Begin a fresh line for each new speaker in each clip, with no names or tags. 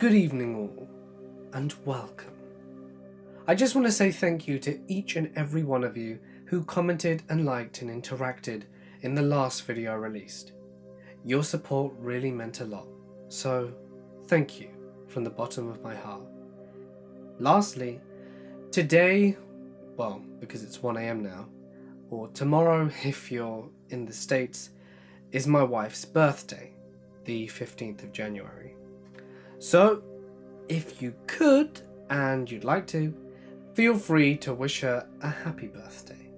Good evening all, and welcome. I just want to say thank you to each and every one of you who commented and liked and interacted in the last video I released. Your support really meant a lot, so thank you from the bottom of my heart. Lastly, today, well, because it's 1 AM now, or tomorrow if you're in the States, is my wife's birthday, the 15th of January. So, if you could, and you'd like to, feel free to wish her a happy birthday.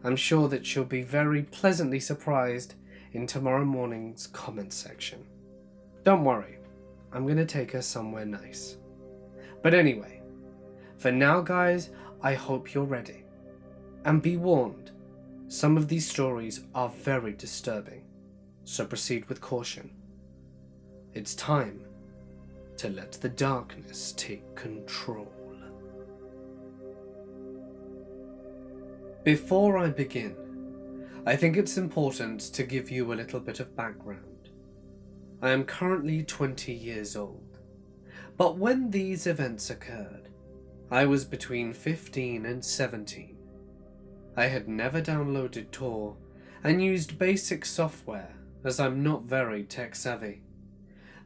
I'm sure that she'll be very pleasantly surprised in tomorrow morning's comment section. Don't worry, I'm going to take her somewhere nice. But anyway, for now guys, I hope you're ready. And be warned, some of these stories are very disturbing, so proceed with caution. It's time to let the darkness take control. Before I begin, I think it's important to give you a little bit of background. I am currently 20 years old, but when these events occurred, I was between 15 and 17. I had never downloaded Tor and used basic software as I'm not very tech savvy.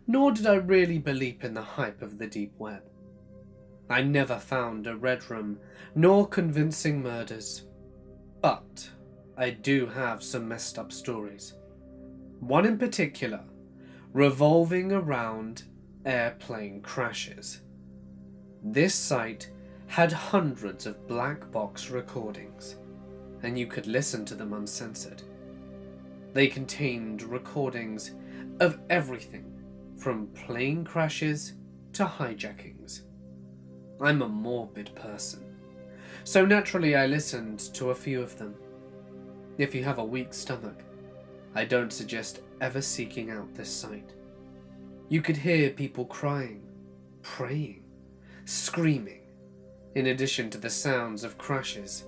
Nor did I really believe in the hype of the deep web. I never found a red room, nor convincing murders. But I do have some messed up stories. One in particular, revolving around airplane crashes. This site had hundreds of black box recordings, and you could listen to them uncensored. They contained recordings of everything from plane crashes to hijackings. I'm a morbid person, so naturally I listened to a few of them. If you have a weak stomach, I don't suggest ever seeking out this site. You could hear people crying, praying, screaming, in addition to the sounds of crashes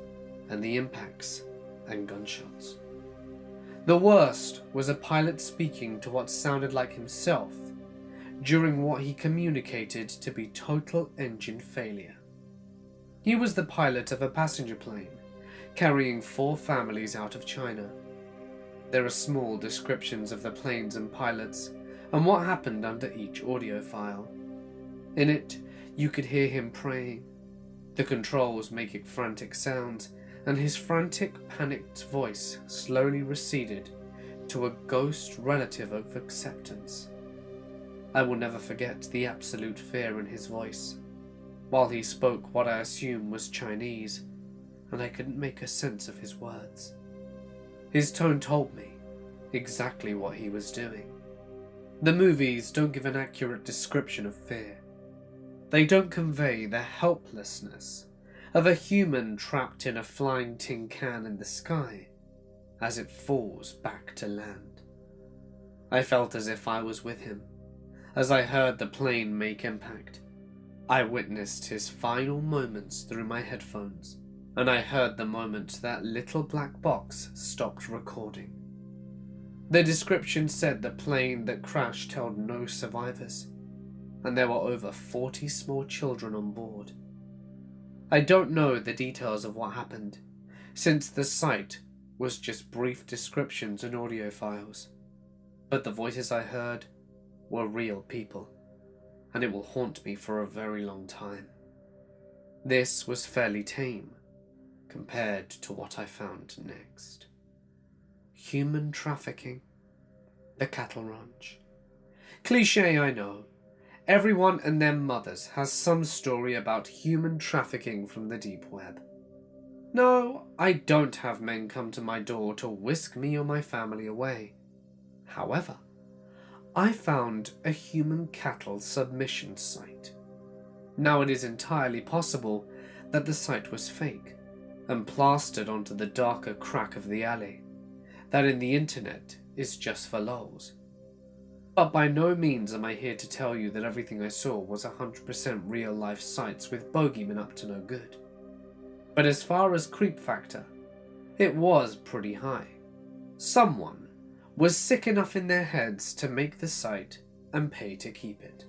and the impacts and gunshots. The worst was a pilot speaking to what sounded like himself during what he communicated to be total engine failure. He was the pilot of a passenger plane carrying 4 families out of China. There are small descriptions of the planes and pilots and what happened under each audio file. In it, you could hear him praying, the controls making frantic sounds, and his frantic, panicked voice slowly receded to a ghost relative of acceptance. I will never forget the absolute fear in his voice, while he spoke what I assume was Chinese, and I couldn't make a sense of his words. His tone told me exactly what he was doing. The movies don't give an accurate description of fear. They don't convey the helplessness of a human trapped in a flying tin can in the sky as it falls back to land. I felt as if I was with him as I heard the plane make impact. I witnessed his final moments through my headphones, and I heard the moment that little black box stopped recording. The description said the plane that crashed held no survivors, and there were over 40 small children on board. I don't know the details of what happened, since the site was just brief descriptions and audio files, but the voices I heard were real people, and it will haunt me for a very long time. This was fairly tame compared to what I found next. Human trafficking, the cattle ranch. Cliché, I know. Everyone and their mothers has some story about human trafficking from the deep web. No, I don't have men come to my door to whisk me or my family away. However, I found a human cattle submission site. Now it is entirely possible that the site was fake and plastered onto the darker crack of the alley, that in the internet is just for lols. But by no means am I here to tell you that everything I saw was 100% real life sites with bogeymen up to no good. But as far as creep factor, it was pretty high. Someone was sick enough in their heads to make the site and pay to keep it.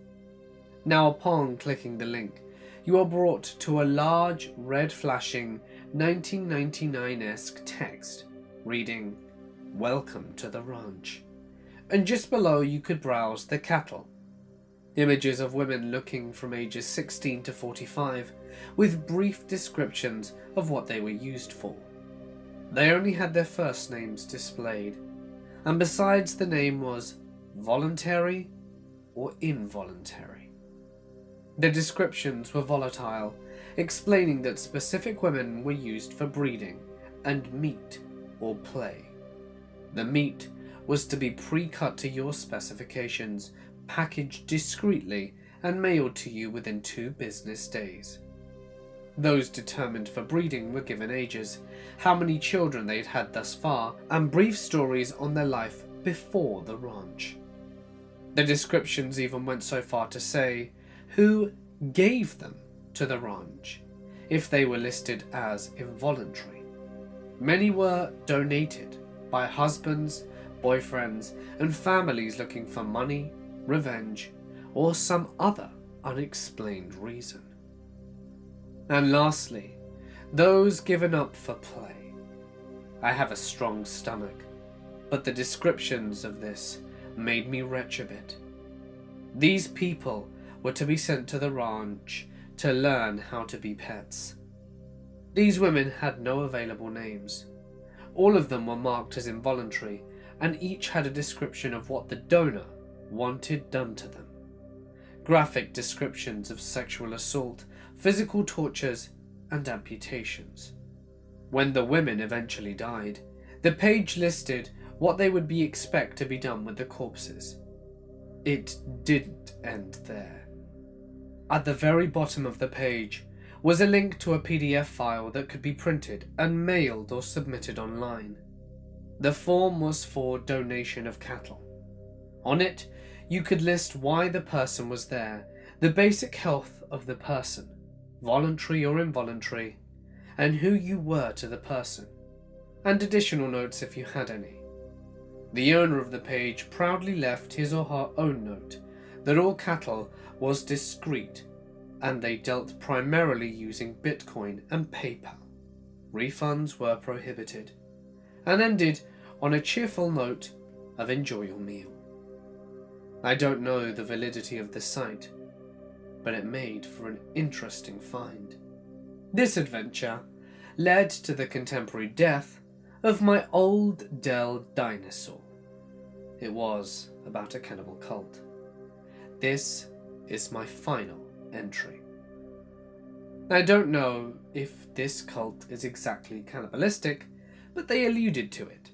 Now upon clicking the link, you are brought to a large, red flashing 1999-esque text reading, "Welcome to the ranch." And just below you could browse the cattle. Images of women looking from ages 16 to 45 with brief descriptions of what they were used for. They only had their first names displayed, and besides the name was voluntary or involuntary. The descriptions were volatile, explaining that specific women were used for breeding and meat or play. The meat was to be pre-cut to your specifications, packaged discreetly, and mailed to you within 2 business days. Those determined for breeding were given ages, how many children they had had thus far, and brief stories on their life before the ranch. The descriptions even went so far to say who gave them to the ranch, if they were listed as involuntary. Many were donated by husbands, boyfriends, and families looking for money, revenge, or some other unexplained reason. And lastly, those given up for play. I have a strong stomach, but the descriptions of this made me retch a bit. These people were to be sent to the ranch to learn how to be pets. These women had no available names. All of them were marked as involuntary, and each had a description of what the donor wanted done to them. Graphic descriptions of sexual assault, physical tortures, and amputations. When the women eventually died, the page listed what they would expect to be done with the corpses. It didn't end there. At the very bottom of the page was a link to a PDF file that could be printed and mailed or submitted online. The form was for donation of cattle. On it, you could list why the person was there, the basic health of the person, voluntary or involuntary, and who you were to the person, and additional notes if you had any. The owner of the page proudly left his or her own note that all cattle was discreet and they dealt primarily using Bitcoin and PayPal. Refunds were prohibited, and ended on a cheerful note of "enjoy your meal." I don't know the validity of the site, but it made for an interesting find. This adventure led to the contemporary death of my old Dell dinosaur. It was about a cannibal cult. This is my final entry. I don't know if this cult is exactly cannibalistic, but they alluded to it.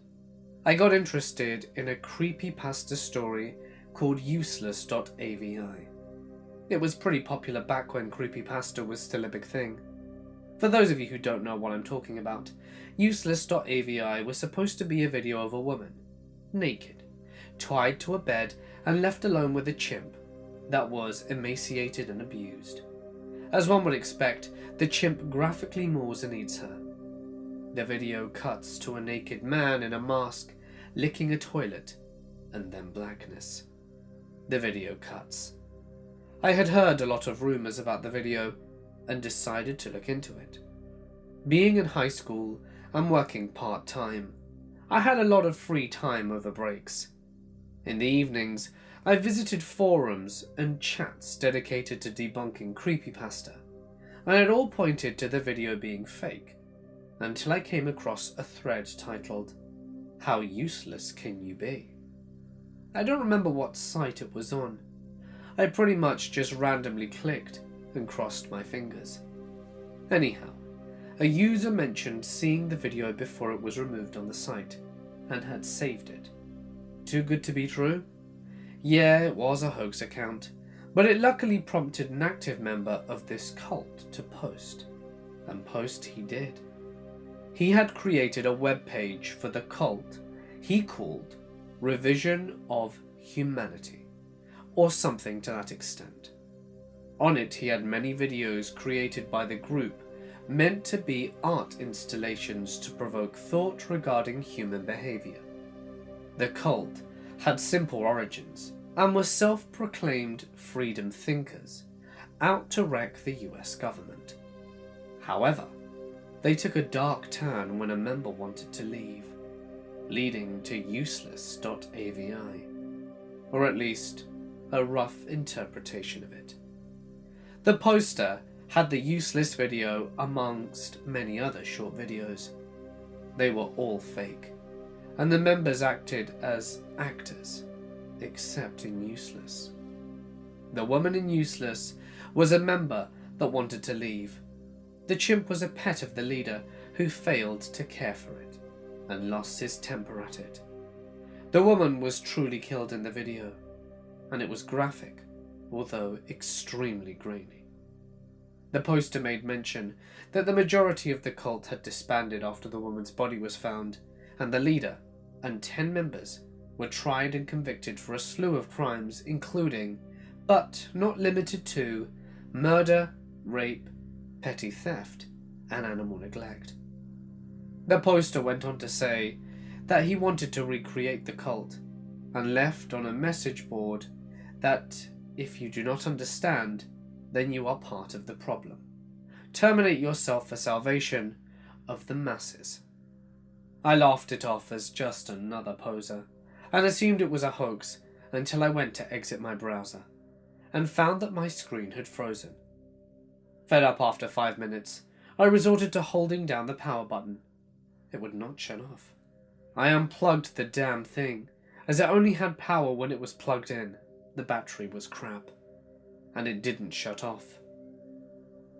I got interested in a creepypasta story called Useless.avi. It was pretty popular back when creepypasta was still a big thing. For those of you who don't know what I'm talking about, Useless.avi was supposed to be a video of a woman, naked, tied to a bed and left alone with a chimp that was emaciated and abused. As one would expect, the chimp graphically maws and eats her. The video cuts to a naked man in a mask licking a toilet, and then blackness. The video cuts. I had heard a lot of rumors about the video and decided to look into it. Being in high school and working part-time, I had a lot of free time over breaks. In the evenings, I visited forums and chats dedicated to debunking creepypasta, and it all pointed to the video being fake, until I came across a thread titled, "How Useless Can You Be?" I don't remember what site it was on. I pretty much just randomly clicked and crossed my fingers. Anyhow, a user mentioned seeing the video before it was removed on the site, and had saved it. Too good to be true? Yeah, it was a hoax account, but it luckily prompted an active member of this cult to post, and post he did. He had created a web page for the cult he called Revision of Humanity, or something to that extent. On it he had many videos created by the group meant to be art installations to provoke thought regarding human behavior. The cult had simple origins, and were self-proclaimed freedom thinkers out to wreck the US government. However, they took a dark turn when a member wanted to leave, leading to useless.avi, or at least a rough interpretation of it. The poster had the useless video amongst many other short videos. They were all fake, and the members acted as actors, except in Useless. The woman in Useless was a member that wanted to leave. The chimp was a pet of the leader who failed to care for it and lost his temper at it. The woman was truly killed in the video, and it was graphic, although extremely grainy. The poster made mention that the majority of the cult had disbanded after the woman's body was found, and the leader and 10 members were tried and convicted for a slew of crimes, including, but not limited to, murder, rape, petty theft, and animal neglect. The poster went on to say that he wanted to recreate the cult, and left on a message board that if you do not understand, then you are part of the problem. Terminate yourself for salvation of the masses. I laughed it off as just another poser, and assumed it was a hoax until I went to exit my browser, and found that my screen had frozen. Fed up after 5 minutes, I resorted to holding down the power button. It would not shut off. I unplugged the damn thing, as it only had power when it was plugged in. The battery was crap, and it didn't shut off.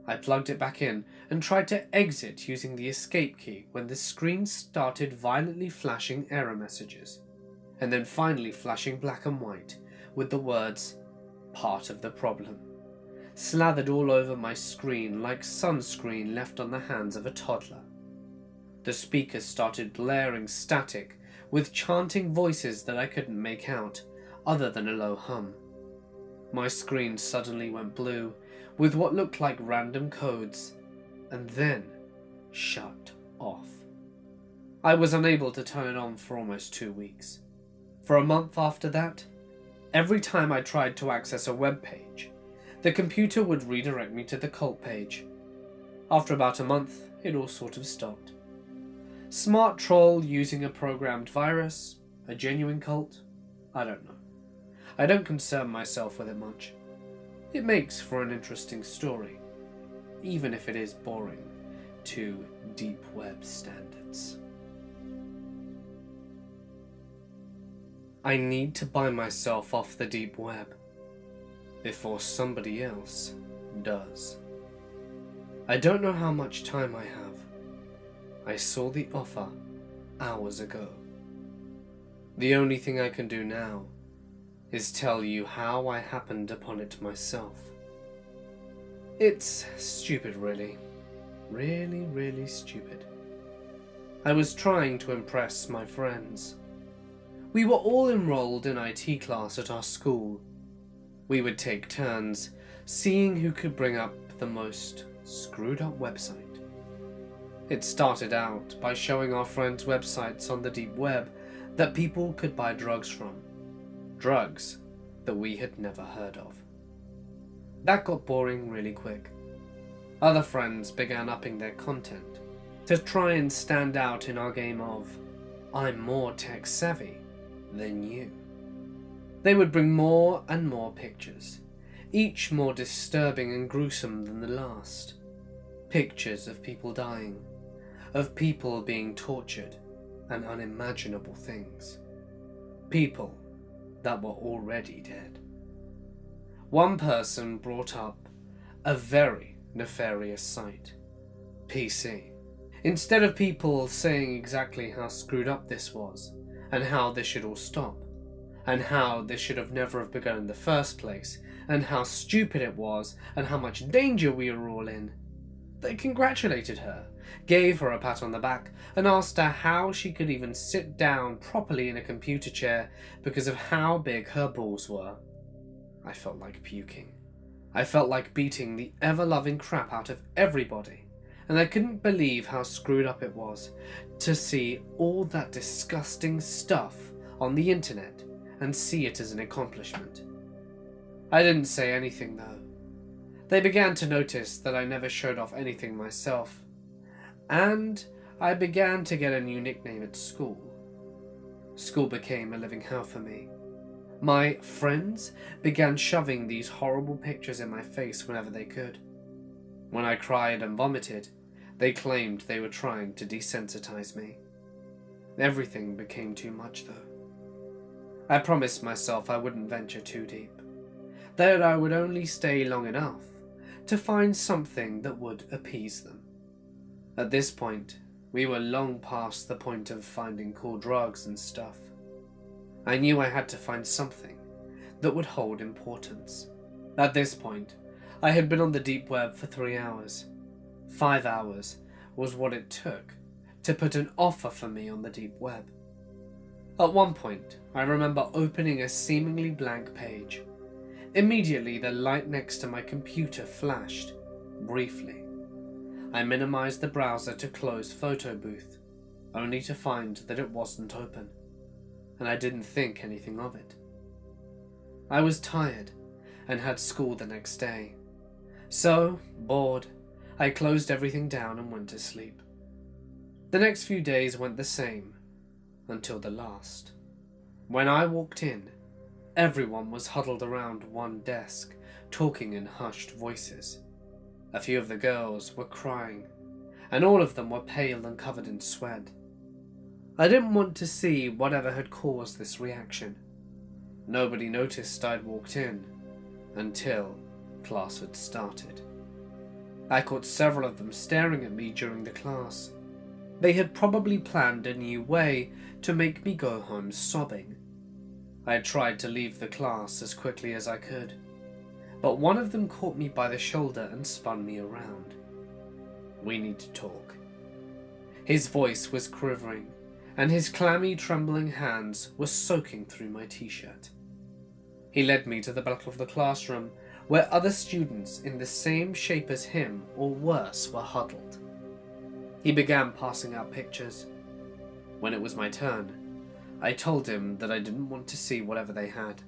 I plugged it back in and tried to exit using the escape key when the screen started violently flashing error messages, and then finally flashing black and white with the words, "part of the problem," slathered all over my screen like sunscreen left on the hands of a toddler. The speakers started blaring static with chanting voices that I couldn't make out, other than a low hum. My screen suddenly went blue with what looked like random codes, and then shut off. I was unable to turn it on for almost 2 weeks. For a month after that, every time I tried to access a web page, the computer would redirect me to the cult page. After about a month, it all sort of stopped. Smart troll using a programmed virus? A genuine cult? I don't know. I don't concern myself with it much. It makes for an interesting story, even if it is boring to deep web standards. I need to buy myself off the deep web before somebody else does. I don't know how much time I have. I saw the offer hours ago. The only thing I can do now is tell you how I happened upon it myself. It's stupid, really. Really, really stupid. I was trying to impress my friends. We were all enrolled in IT class at our school. We would take turns seeing who could bring up the most screwed up website. It started out by showing our friends websites on the deep web that people could buy drugs from. Drugs that we had never heard of. That got boring really quick. Other friends began upping their content to try and stand out in our game of I'm more tech savvy than you. They would bring more and more pictures, each more disturbing and gruesome than the last. Pictures of people dying, of people being tortured, and unimaginable things. People that were already dead. One person brought up a very nefarious site, PC. Instead of people saying exactly how screwed up this was, and how this should all stop, and how this should have never have begun in the first place, and how stupid it was, and how much danger we were all in, they congratulated her, gave her a pat on the back, and asked her how she could even sit down properly in a computer chair because of how big her balls were. I felt like puking. I felt like beating the ever-loving crap out of everybody, and I couldn't believe how screwed up it was to see all that disgusting stuff on the internet and see it as an accomplishment. I didn't say anything though. They began to notice that I never showed off anything myself, and I began to get a new nickname at school. School became a living hell for me. My friends began shoving these horrible pictures in my face whenever they could. When I cried and vomited, they claimed they were trying to desensitize me. Everything became too much though. I promised myself I wouldn't venture too deep, that I would only stay long enough to find something that would appease them. At this point, we were long past the point of finding cool drugs and stuff. I knew I had to find something that would hold importance. At this point, I had been on the deep web for 3 hours. 5 hours was what it took to put an offer for me on the deep web. At one point, I remember opening a seemingly blank page. Immediately, the light next to my computer flashed, briefly. I minimized the browser to close Photo Booth, only to find that it wasn't open, and I didn't think anything of it. I was tired and had school the next day, so, bored, I closed everything down and went to sleep. The next few days went the same, until the last. When I walked in, everyone was huddled around one desk, talking in hushed voices. A few of the girls were crying, and all of them were pale and covered in sweat. I didn't want to see whatever had caused this reaction. Nobody noticed I'd walked in, until class had started. I caught several of them staring at me during the class. They had probably planned a new way to make me go home sobbing. I had tried to leave the class as quickly as I could, but one of them caught me by the shoulder and spun me around. "We need to talk." His voice was quivering, and his clammy, trembling hands were soaking through my t-shirt. He led me to the back of the classroom, where other students in the same shape as him, or worse, were huddled. He began passing out pictures. When it was my turn, I told him that I didn't want to see whatever they had.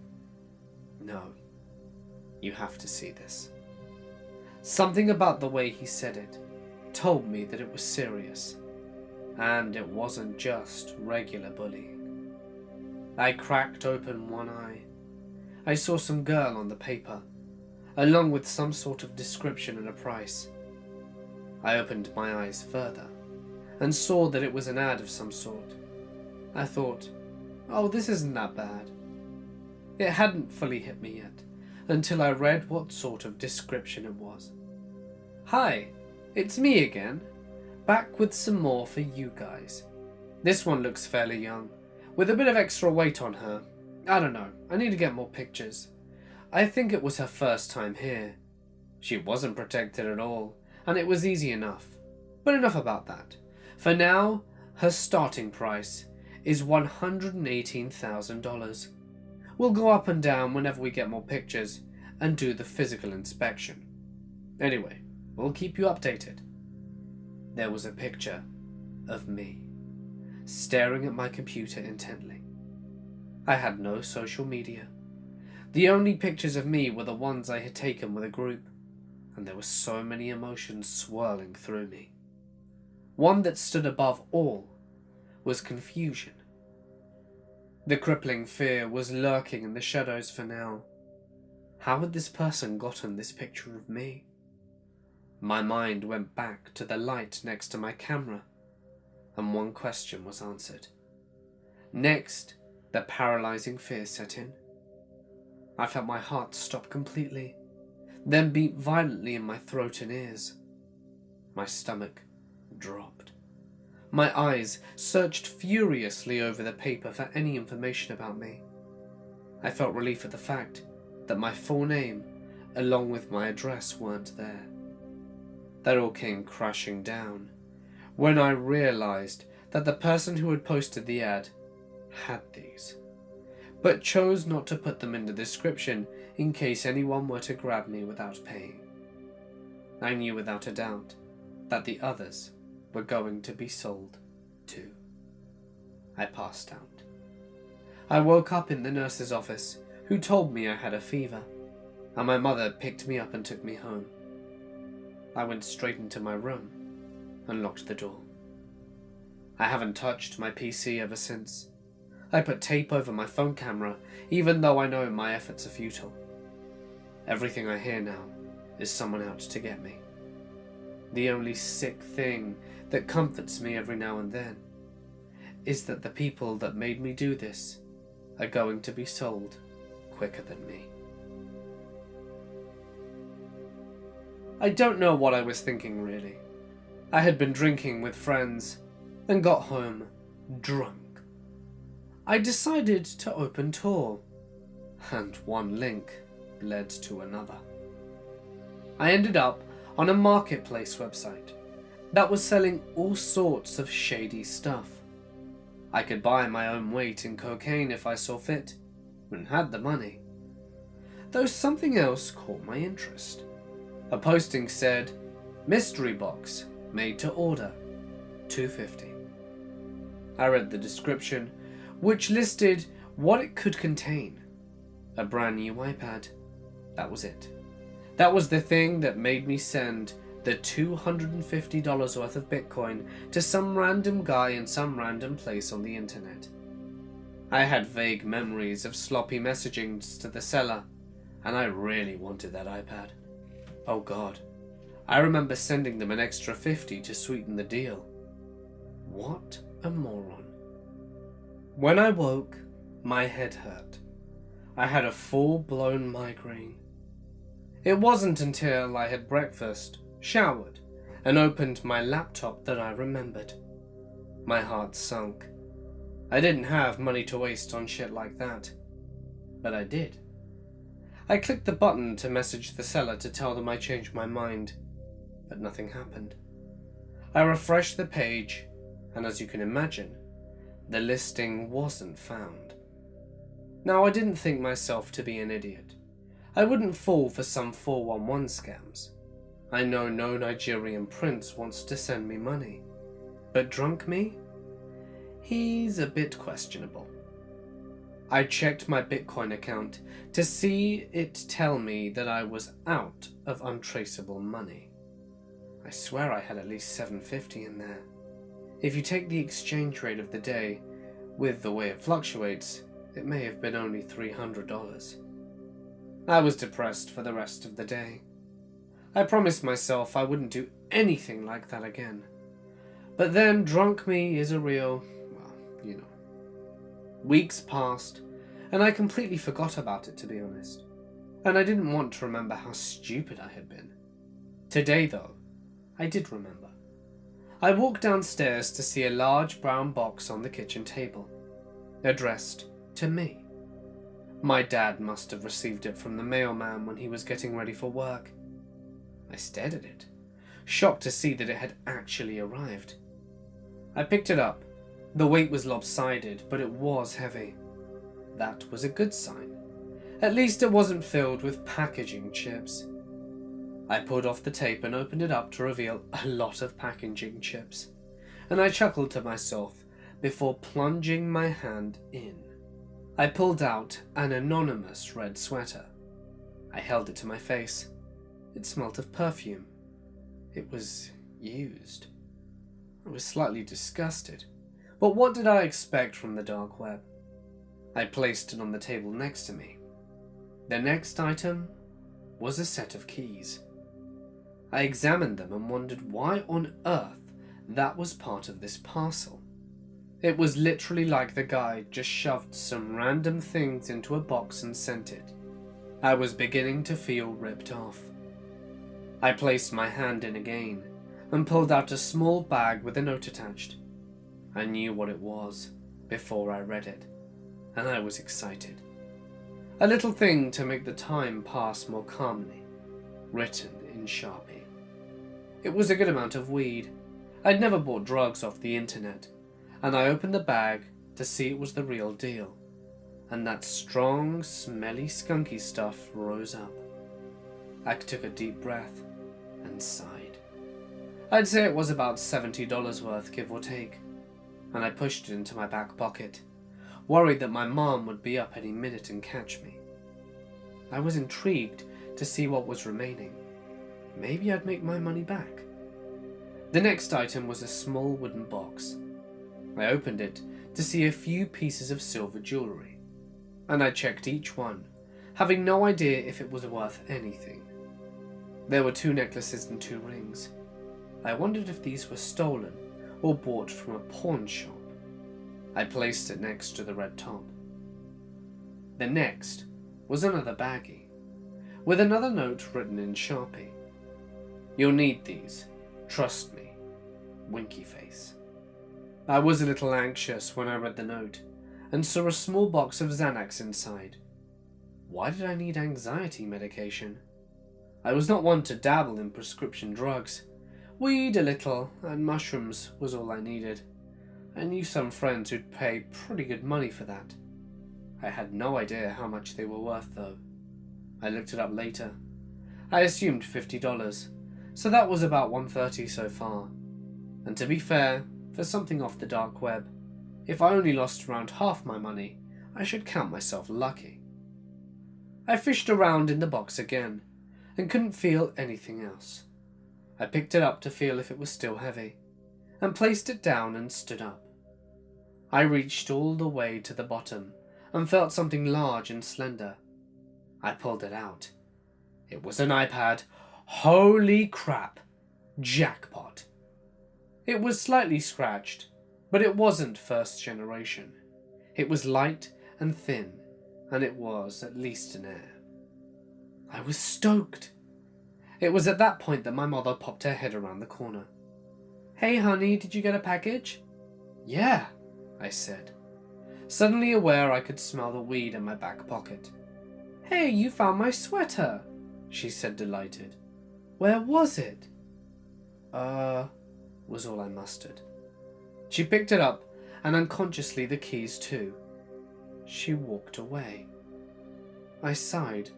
"No, you have to see this." Something about the way he said it told me that it was serious, and it wasn't just regular bullying. I cracked open one eye. I saw some girl on the paper, along with some sort of description and a price. I opened my eyes further and saw that it was an ad of some sort. I thought, oh, this isn't that bad. It hadn't fully hit me yet until I read what sort of description it was. "Hi, it's me again, back with some more for you guys. This one looks fairly young, with a bit of extra weight on her. I don't know, I need to get more pictures. I think it was her first time here. She wasn't protected at all, and it was easy enough. But enough about that. For now, her starting price is $118,000. We'll go up and down whenever we get more pictures and do the physical inspection. Anyway, we'll keep you updated." There was a picture of me, staring at my computer intently. I had no social media. The only pictures of me were the ones I had taken with a group, and there were so many emotions swirling through me. One that stood above all was confusion. The crippling fear was lurking in the shadows for now. How had this person gotten this picture of me? My mind went back to the light next to my camera, and one question was answered. Next, the paralyzing fear set in. I felt my heart stop completely, then beat violently in my throat and ears. My stomach dropped. My eyes searched furiously over the paper for any information about me. I felt relief at the fact that my full name, along with my address, weren't there. That all came crashing down when I realized that the person who had posted the ad had these, but chose not to put them in the description in case anyone were to grab me without paying. I knew without a doubt that the others were going to be sold too. I passed out. I woke up in the nurse's office, who told me I had a fever, and my mother picked me up and took me home. I went straight into my room and locked the door. I haven't touched my PC ever since. I put tape over my phone camera, even though I know my efforts are futile. Everything I hear now is someone out to get me. The only sick thing that comforts me every now and then is that the people that made me do this are going to be sold quicker than me. I don't know what I was thinking really. I had been drinking with friends and got home drunk. I decided to open Tor, and one link led to another. I ended up on a marketplace website that was selling all sorts of shady stuff. I could buy my own weight in cocaine if I saw fit, and had the money. Though something else caught my interest. A posting said, "Mystery box, made to order, $2.50. I read the description, which listed what it could contain. A brand new iPad. That was it. That was the thing that made me send the $250 worth of Bitcoin to some random guy in some random place on the internet. I had vague memories of sloppy messagings to the seller, and I really wanted that iPad. Oh God, I remember sending them an extra $50 to sweeten the deal. What a moron. When I woke, my head hurt. I had a full-blown migraine. It wasn't until I had breakfast, showered, and opened my laptop that I remembered. My heart sunk. I didn't have money to waste on shit like that. But I did. I clicked the button to message the seller to tell them I changed my mind, but nothing happened. I refreshed the page, and as you can imagine, the listing wasn't found. Now, I didn't think myself to be an idiot. I wouldn't fall for some 411 scams. I know no Nigerian prince wants to send me money. But drunk me? He's a bit questionable. I checked my Bitcoin account to see it tell me that I was out of untraceable money. I swear I had at least $750 in there. If you take the exchange rate of the day, with the way it fluctuates, it may have been only $300. I was depressed for the rest of the day. I promised myself I wouldn't do anything like that again. But then drunk me is a real, well, you know. Weeks passed, and I completely forgot about it, to be honest. And I didn't want to remember how stupid I had been. Today, though, I did remember. I walked downstairs to see a large brown box on the kitchen table, addressed to me. My dad must have received it from the mailman when he was getting ready for work. I stared at it, shocked to see that it had actually arrived. I picked it up. The weight was lopsided, but it was heavy. That was a good sign. At least it wasn't filled with packaging chips. I pulled off the tape and opened it up to reveal a lot of packaging chips, and I chuckled to myself before plunging my hand in. I pulled out an anonymous red sweater. I held it to my face. It smelt of perfume. It was used. I was slightly disgusted, but what did I expect from the dark web? I placed it on the table next to me. The next item was a set of keys. I examined them and wondered why on earth that was part of this parcel. It was literally like the guy just shoved some random things into a box and sent it. I was beginning to feel ripped off. I placed my hand in again and pulled out a small bag with a note attached. I knew what it was before I read it, and I was excited. A little thing to make the time pass more calmly, written in Sharpie. It was a good amount of weed. I'd never bought drugs off the internet, and I opened the bag to see it was the real deal, and that strong, smelly, skunky stuff rose up. I took a deep breath and sighed. I'd say it was about $70 worth, give or take, and I pushed it into my back pocket, worried that my mom would be up any minute and catch me. I was intrigued to see what was remaining. Maybe I'd make my money back. The next item was a small wooden box. I opened it to see a few pieces of silver jewellery, and I checked each one, having no idea if it was worth anything. There were 2 necklaces and 2 rings. I wondered if these were stolen or bought from a pawn shop. I placed it next to the red top. The next was another baggie, with another note written in Sharpie. "You'll need these, trust me, winky face." I was a little anxious when I read the note, and saw a small box of Xanax inside. Why did I need anxiety medication? I was not one to dabble in prescription drugs. Weed a little, and mushrooms was all I needed. I knew some friends who'd pay pretty good money for that. I had no idea how much they were worth, though. I looked it up later. I assumed $50, so that was about $130 so far. And to be fair, for something off the dark web, if I only lost around half my money, I should count myself lucky. I fished around in the box again, and couldn't feel anything else. I picked it up to feel if it was still heavy, and placed it down and stood up. I reached all the way to the bottom, and felt something large and slender. I pulled it out. It was an iPad. Holy crap! Jackpot! It was slightly scratched, but it wasn't first generation. It was light and thin, and it was at least an Air. I was stoked. It was at that point that my mother popped her head around the corner. "Hey honey, did you get a package?" "Yeah," I said, suddenly aware I could smell the weed in my back pocket. "Hey, you found my sweater," she said, delighted. "Where was it?" Was all I mustered. She picked it up, and unconsciously the keys too. She walked away. I sighed,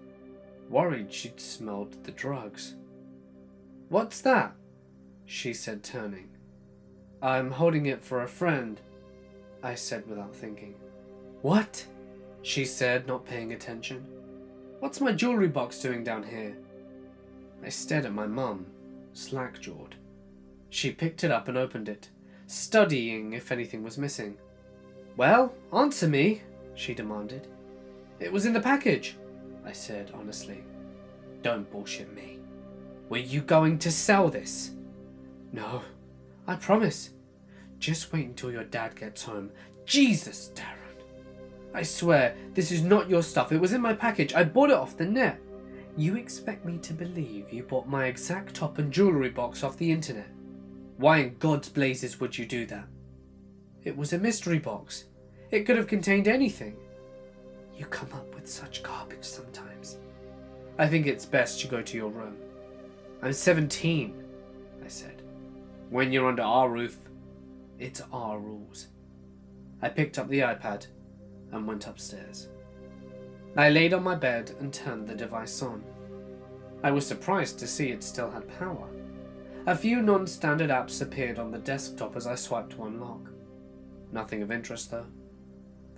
worried she'd smelled the drugs. "What's that?" she said, turning. "I'm holding it for a friend," I said without thinking. "What?" she said, not paying attention. "What's my jewellery box doing down here?" I stared at my mum, slack-jawed. She picked it up and opened it, studying if anything was missing. "Well, answer me," she demanded. "It was in the package," I said honestly. "Don't bullshit me. Were you going to sell this?" "No, I promise. Just wait until your dad gets home." "Jesus, Darren. I swear, this is not your stuff. It was in my package. I bought it off the net." "You expect me to believe you bought my exact top and jewellery box off the internet? Why in God's blazes would you do that?" "It was a mystery box. It could have contained anything." "You come up with such garbage sometimes. I think it's best you go to your room." "I'm 17, I said. "When you're under our roof, it's our rules." I picked up the iPad and went upstairs. I laid on my bed and turned the device on. I was surprised to see it still had power. A few non-standard apps appeared on the desktop as I swiped to unlock. Nothing of interest though.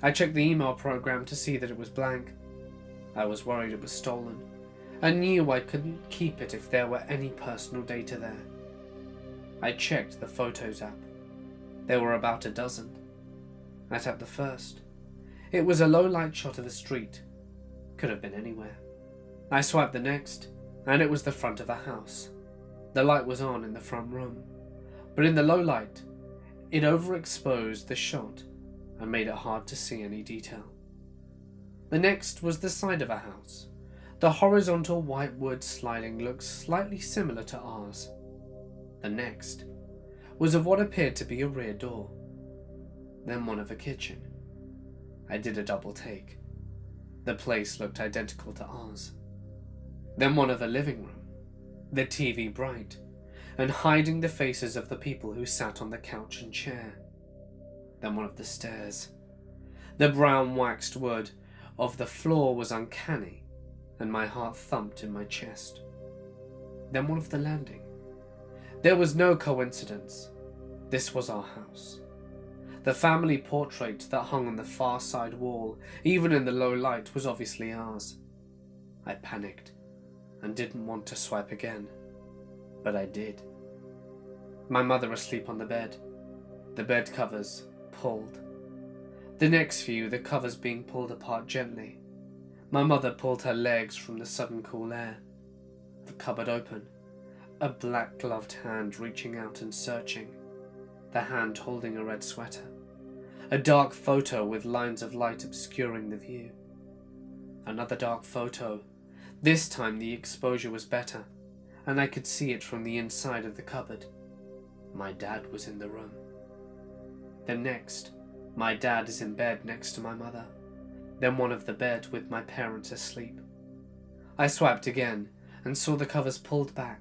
I checked the email program to see that it was blank. I was worried it was stolen. I knew I couldn't keep it if there were any personal data there. I checked the Photos app. There were about a dozen. I tapped the first. It was a low-light shot of a street. Could have been anywhere. I swiped the next, and it was the front of a house. The light was on in the front room, but in the low light, it overexposed the shot and made it hard to see any detail. The next was the side of a house. The horizontal white wood sliding looked slightly similar to ours. The next was of what appeared to be a rear door. Then one of a kitchen. I did a double take. The place looked identical to ours. Then one of a living room. The TV bright, and hiding the faces of the people who sat on the couch and chair. Then one of the stairs. The brown waxed wood of the floor was uncanny, and my heart thumped in my chest. Then one of the landing. There was no coincidence. This was our house. The family portrait that hung on the far side wall, even in the low light, was obviously ours. I panicked and didn't want to swipe again, but I did. My mother asleep on the bed, the bed covers pulled. The next view, the covers being pulled apart gently. My mother pulled her legs from the sudden cool air. The cupboard open, a black gloved hand reaching out and searching, the hand holding a red sweater. A dark photo with lines of light obscuring the view. Another dark photo. This time the exposure was better, and I could see it from the inside of the cupboard. My dad was in the room. Then next, my dad is in bed next to my mother. Then one of the bed with my parents asleep. I swiped again and saw the covers pulled back.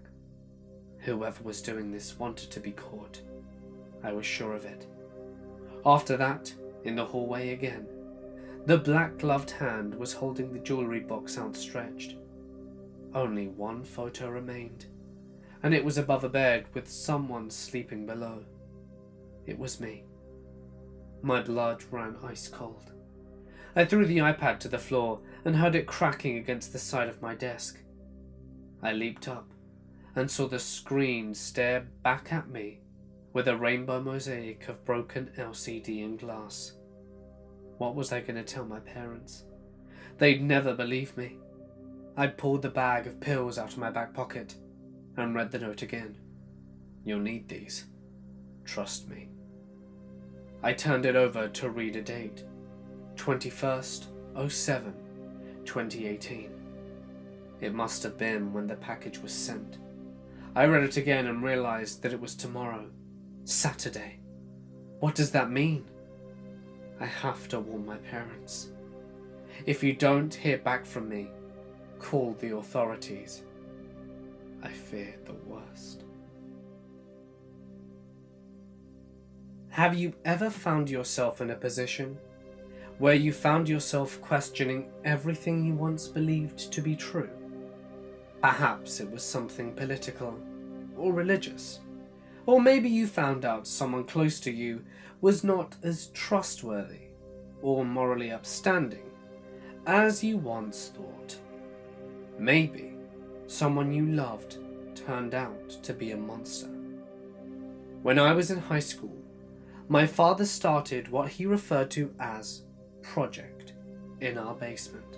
Whoever was doing this wanted to be caught. I was sure of it. After that, in the hallway again, the black-gloved hand was holding the jewellery box outstretched. Only one photo remained, and it was above a bed with someone sleeping below. It was me. My blood ran ice cold. I threw the iPad to the floor and heard it cracking against the side of my desk. I leaped up and saw the screen stare back at me with a rainbow mosaic of broken LCD and glass. What was I going to tell my parents? They'd never believe me. I'd pulled the bag of pills out of my back pocket and read the note again. You'll need these. Trust me. I turned it over to read a date. 21/07/2018. It must have been when the package was sent. I read it again and realized that it was tomorrow. Saturday. What does that mean? I have to warn my parents. If you don't hear back from me, call the authorities. I fear the worst. Have you ever found yourself in a position where you found yourself questioning everything you once believed to be true? Perhaps it was something political or religious. Or maybe you found out someone close to you was not as trustworthy or morally upstanding as you once thought. Maybe someone you loved turned out to be a monster. When I was in high school, my father started what he referred to as Project in our basement.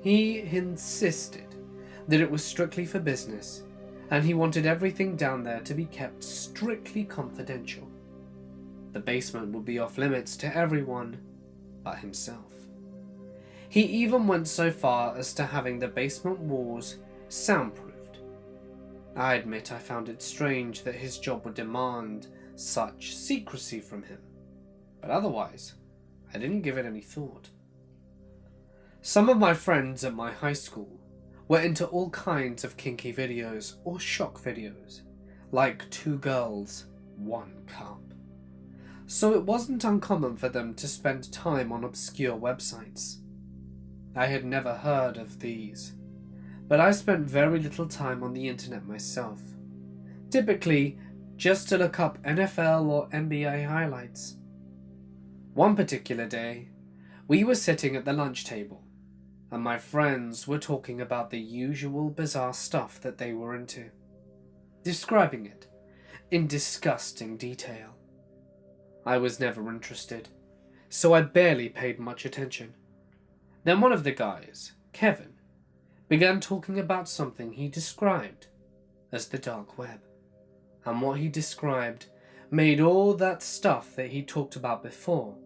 He insisted that it was strictly for business, and he wanted everything down there to be kept strictly confidential. The basement would be off limits to everyone but himself. He even went so far as to having the basement walls soundproofed. I admit I found it strange that his job would demand such secrecy from him, but otherwise, I didn't give it any thought. Some of my friends at my high school were into all kinds of kinky videos or shock videos, like 2 girls, 1 cup. So it wasn't uncommon for them to spend time on obscure websites. I had never heard of these, but I spent very little time on the internet myself, typically just to look up NFL or NBA highlights. One particular day, we were sitting at the lunch table, and my friends were talking about the usual bizarre stuff that they were into, describing it in disgusting detail. I was never interested, so I barely paid much attention. Then one of the guys, Kevin, began talking about something he described as the dark web, and what he described made all that stuff that he talked about before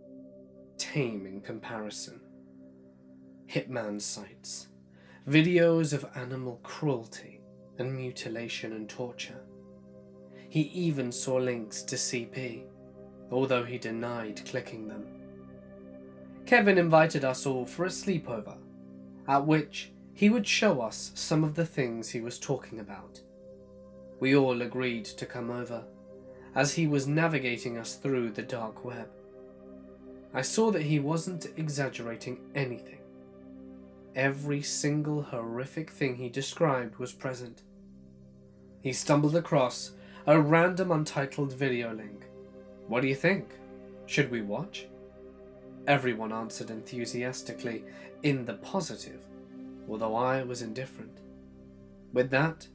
tame in comparison. Hitman sites, videos of animal cruelty and mutilation and torture. He even saw links to CP, although he denied clicking them. Kevin invited us all for a sleepover, at which he would show us some of the things he was talking about. We all agreed to come over, as he was navigating us through the dark web. I saw that he wasn't exaggerating anything. Every single horrific thing he described was present. He stumbled across a random untitled video link. What do you think? Should we watch? Everyone answered enthusiastically in the positive, although I was indifferent. With that,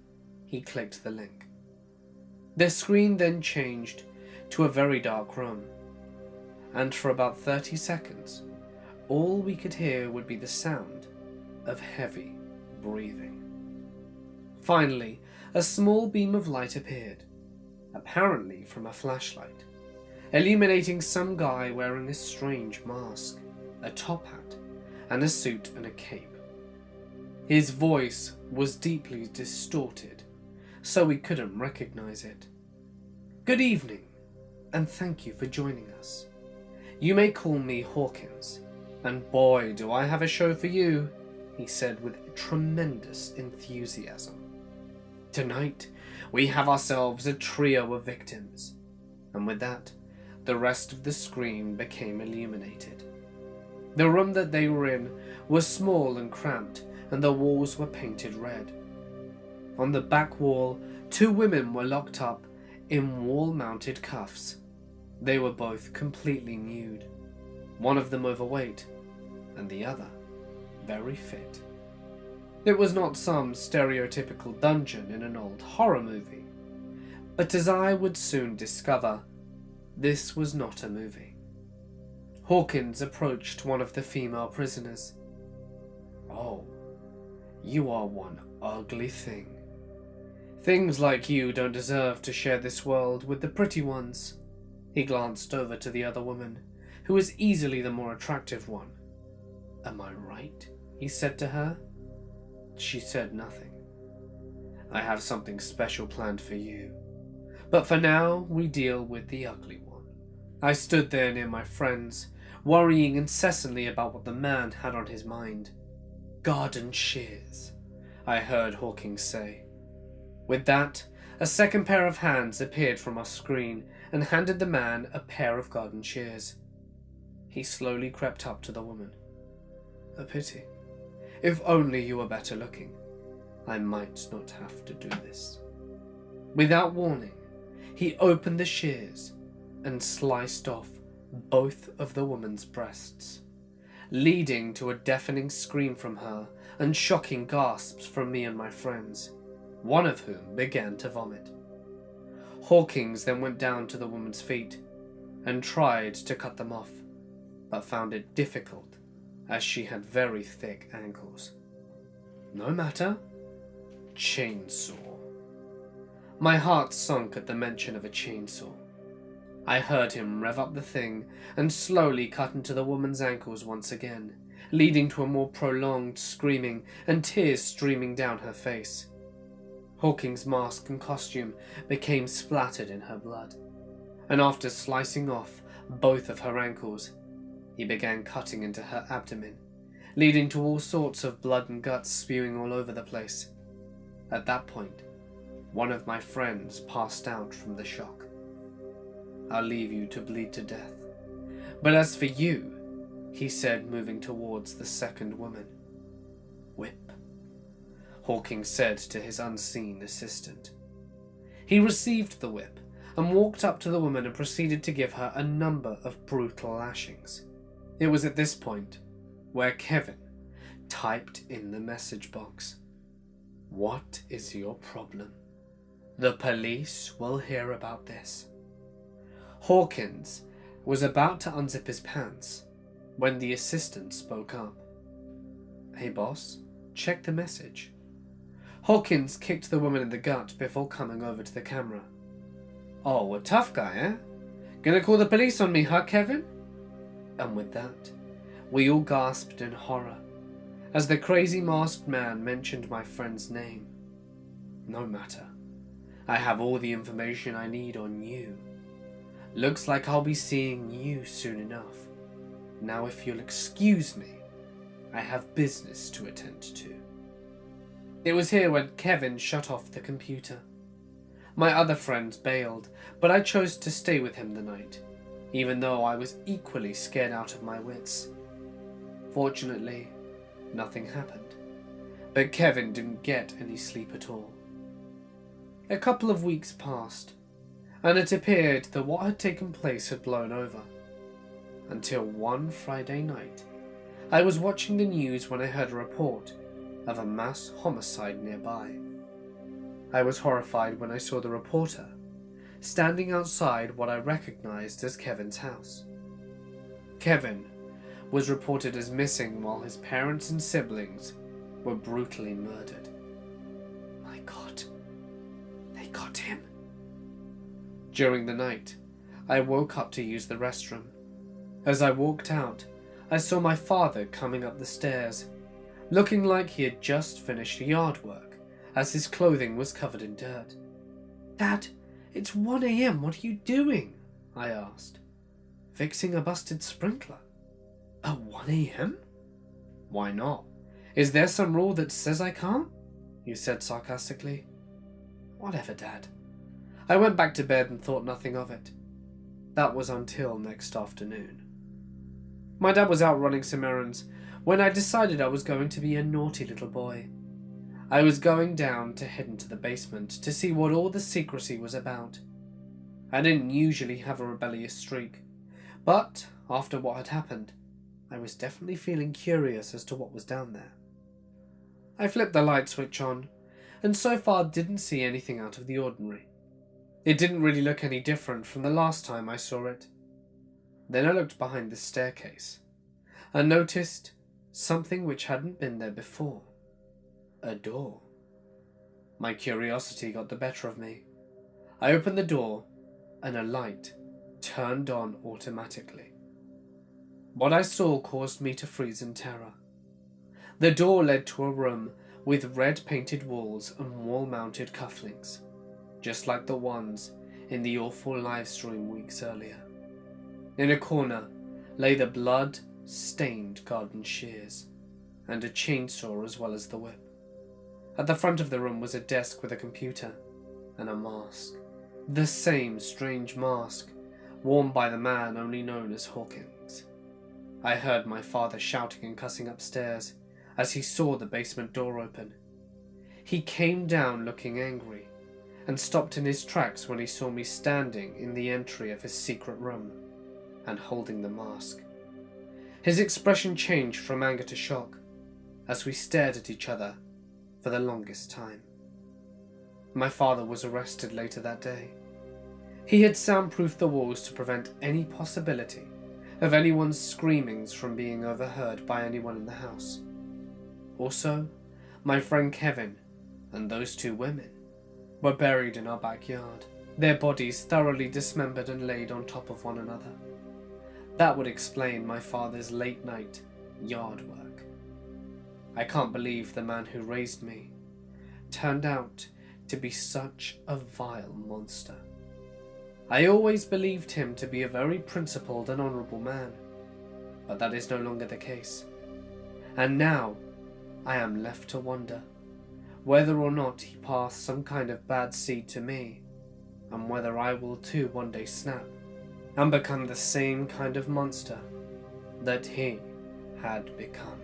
he clicked the link. The screen then changed to a very dark room, and for about 30 seconds, all we could hear would be the sound of heavy breathing. Finally, a small beam of light appeared, apparently from a flashlight, illuminating some guy wearing a strange mask, a top hat, and a suit and a cape. His voice was deeply distorted, so we couldn't recognize it. "Good evening, and thank you for joining us. You may call me Hawkins, and boy, do I have a show for you," he said with tremendous enthusiasm. "Tonight, we have ourselves a trio of victims," and with that, the rest of the screen became illuminated. The room that they were in was small and cramped, and the walls were painted red. On the back wall, 2 women were locked up in wall-mounted cuffs. They were both completely nude, one of them overweight, and the other very fit. It was not some stereotypical dungeon in an old horror movie, but as I would soon discover, this was not a movie. Hawkins approached one of the female prisoners. "Oh, you are one ugly thing. Things like you don't deserve to share this world with the pretty ones." He glanced over to the other woman, who was easily the more attractive one. "Am I right?" he said to her. She said nothing. "I have something special planned for you, but for now we deal with the ugly one." I stood there near my friends, worrying incessantly about what the man had on his mind. "Garden shears," I heard Hawkins say. With that, a second pair of hands appeared from our screen and handed the man a pair of garden shears. He slowly crept up to the woman. "A pity. If only you were better looking. I might not have to do this." Without warning, he opened the shears and sliced off both of the woman's breasts, leading to a deafening scream from her and shocking gasps from me and my friends, one of whom began to vomit. Hawkins then went down to the woman's feet and tried to cut them off, but found it difficult as she had very thick ankles. "No matter. Chainsaw." My heart sunk at the mention of a chainsaw. I heard him rev up the thing and slowly cut into the woman's ankles once again, leading to a more prolonged screaming and tears streaming down her face. Hawkins' mask and costume became splattered in her blood, and after slicing off both of her ankles, he began cutting into her abdomen, leading to all sorts of blood and guts spewing all over the place. At that point, one of my friends passed out from the shock. "I'll leave you to bleed to death. But as for you," he said, moving towards the second woman. "Whip," Hawkins said to his unseen assistant. He received the whip and walked up to the woman and proceeded to give her a number of brutal lashings. It was at this point where Kevin typed in the message box, "What is your problem? The police will hear about this." Hawkins was about to unzip his pants when the assistant spoke up. "Hey boss, check the message." Hawkins kicked the woman in the gut before coming over to the camera. "Oh, a tough guy, eh? Gonna call the police on me, huh, Kevin?" And with that, we all gasped in horror as the crazy masked man mentioned my friend's name. "No matter. I have all the information I need on you. Looks like I'll be seeing you soon enough. Now if you'll excuse me, I have business to attend to." It was here when Kevin shut off the computer. My other friends bailed, but I chose to stay with him the night, even though I was equally scared out of my wits. Fortunately, nothing happened, but Kevin didn't get any sleep at all. A couple of weeks passed, and it appeared that what had taken place had blown over. until one Friday night, I was watching the news when I heard a report of a mass homicide nearby. I was horrified when I saw the reporter standing outside what I recognized as Kevin's house. Kevin was reported as missing while his parents and siblings were brutally murdered. My God, they got him. During the night, I woke up to use the restroom. As I walked out, I saw my father coming up the stairs, looking like he had just finished yard work, as his clothing was covered in dirt. "Dad, it's 1 a.m. What are you doing?" I asked. "Fixing a busted sprinkler." "At 1 a.m.? "Why not? Is there some rule that says I can't?" he said sarcastically. "Whatever, Dad." I went back to bed and thought nothing of it. That was until next afternoon. My dad was out running some errands when I decided I was going to be a naughty little boy. I was going down to head into the basement to see what all the secrecy was about. I didn't usually have a rebellious streak, but after what had happened, I was definitely feeling curious as to what was down there. I flipped the light switch on, and so far didn't see anything out of the ordinary. It didn't really look any different from the last time I saw it. Then I looked behind the staircase and noticed something which hadn't been there before. A door. My curiosity got the better of me. I opened the door and a light turned on automatically. What I saw caused me to freeze in terror. The door led to a room with red painted walls and wall-mounted cufflinks, just like the ones in the awful live stream weeks earlier. In a corner lay the blood-stained garden shears, and a chainsaw as well as the whip. At the front of the room was a desk with a computer and a mask. The same strange mask worn by the man only known as Hawkins. I heard my father shouting and cussing upstairs as he saw the basement door open. He came down looking angry and stopped in his tracks when he saw me standing in the entry of his secret room and holding the mask. His expression changed from anger to shock as we stared at each other for the longest time. My father was arrested later that day. He had soundproofed the walls to prevent any possibility of anyone's screamings from being overheard by anyone in the house. Also, my friend Kevin and those two women were buried in our backyard, their bodies thoroughly dismembered and laid on top of one another. That would explain my father's late-night yard work. I can't believe the man who raised me turned out to be such a vile monster. I always believed him to be a very principled and honourable man, but that is no longer the case. And now I am left to wonder whether or not he passed some kind of bad seed to me, and whether I will too one day snap and become the same kind of monster that he had become.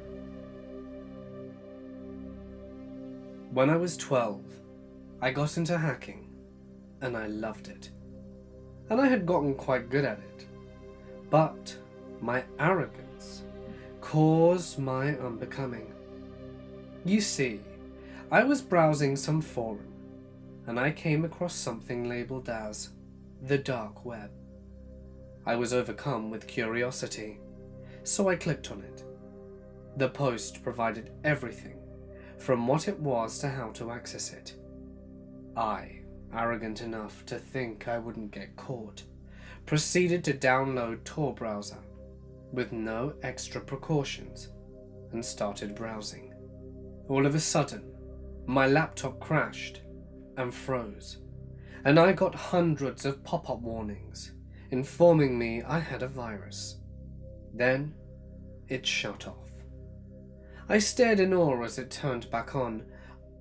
When I was 12, I got into hacking, and I loved it. And I had gotten quite good at it. But my arrogance caused my unbecoming. You see, I was browsing some forum, and I came across something labelled as the dark web. I was overcome with curiosity, so I clicked on it. The post provided everything from what it was to how to access it. I, arrogant enough to think I wouldn't get caught, proceeded to download Tor browser with no extra precautions and started browsing. All of a sudden, my laptop crashed and froze, and I got hundreds of pop-up warnings informing me I had a virus. Then it shut off. I stared in awe as it turned back on,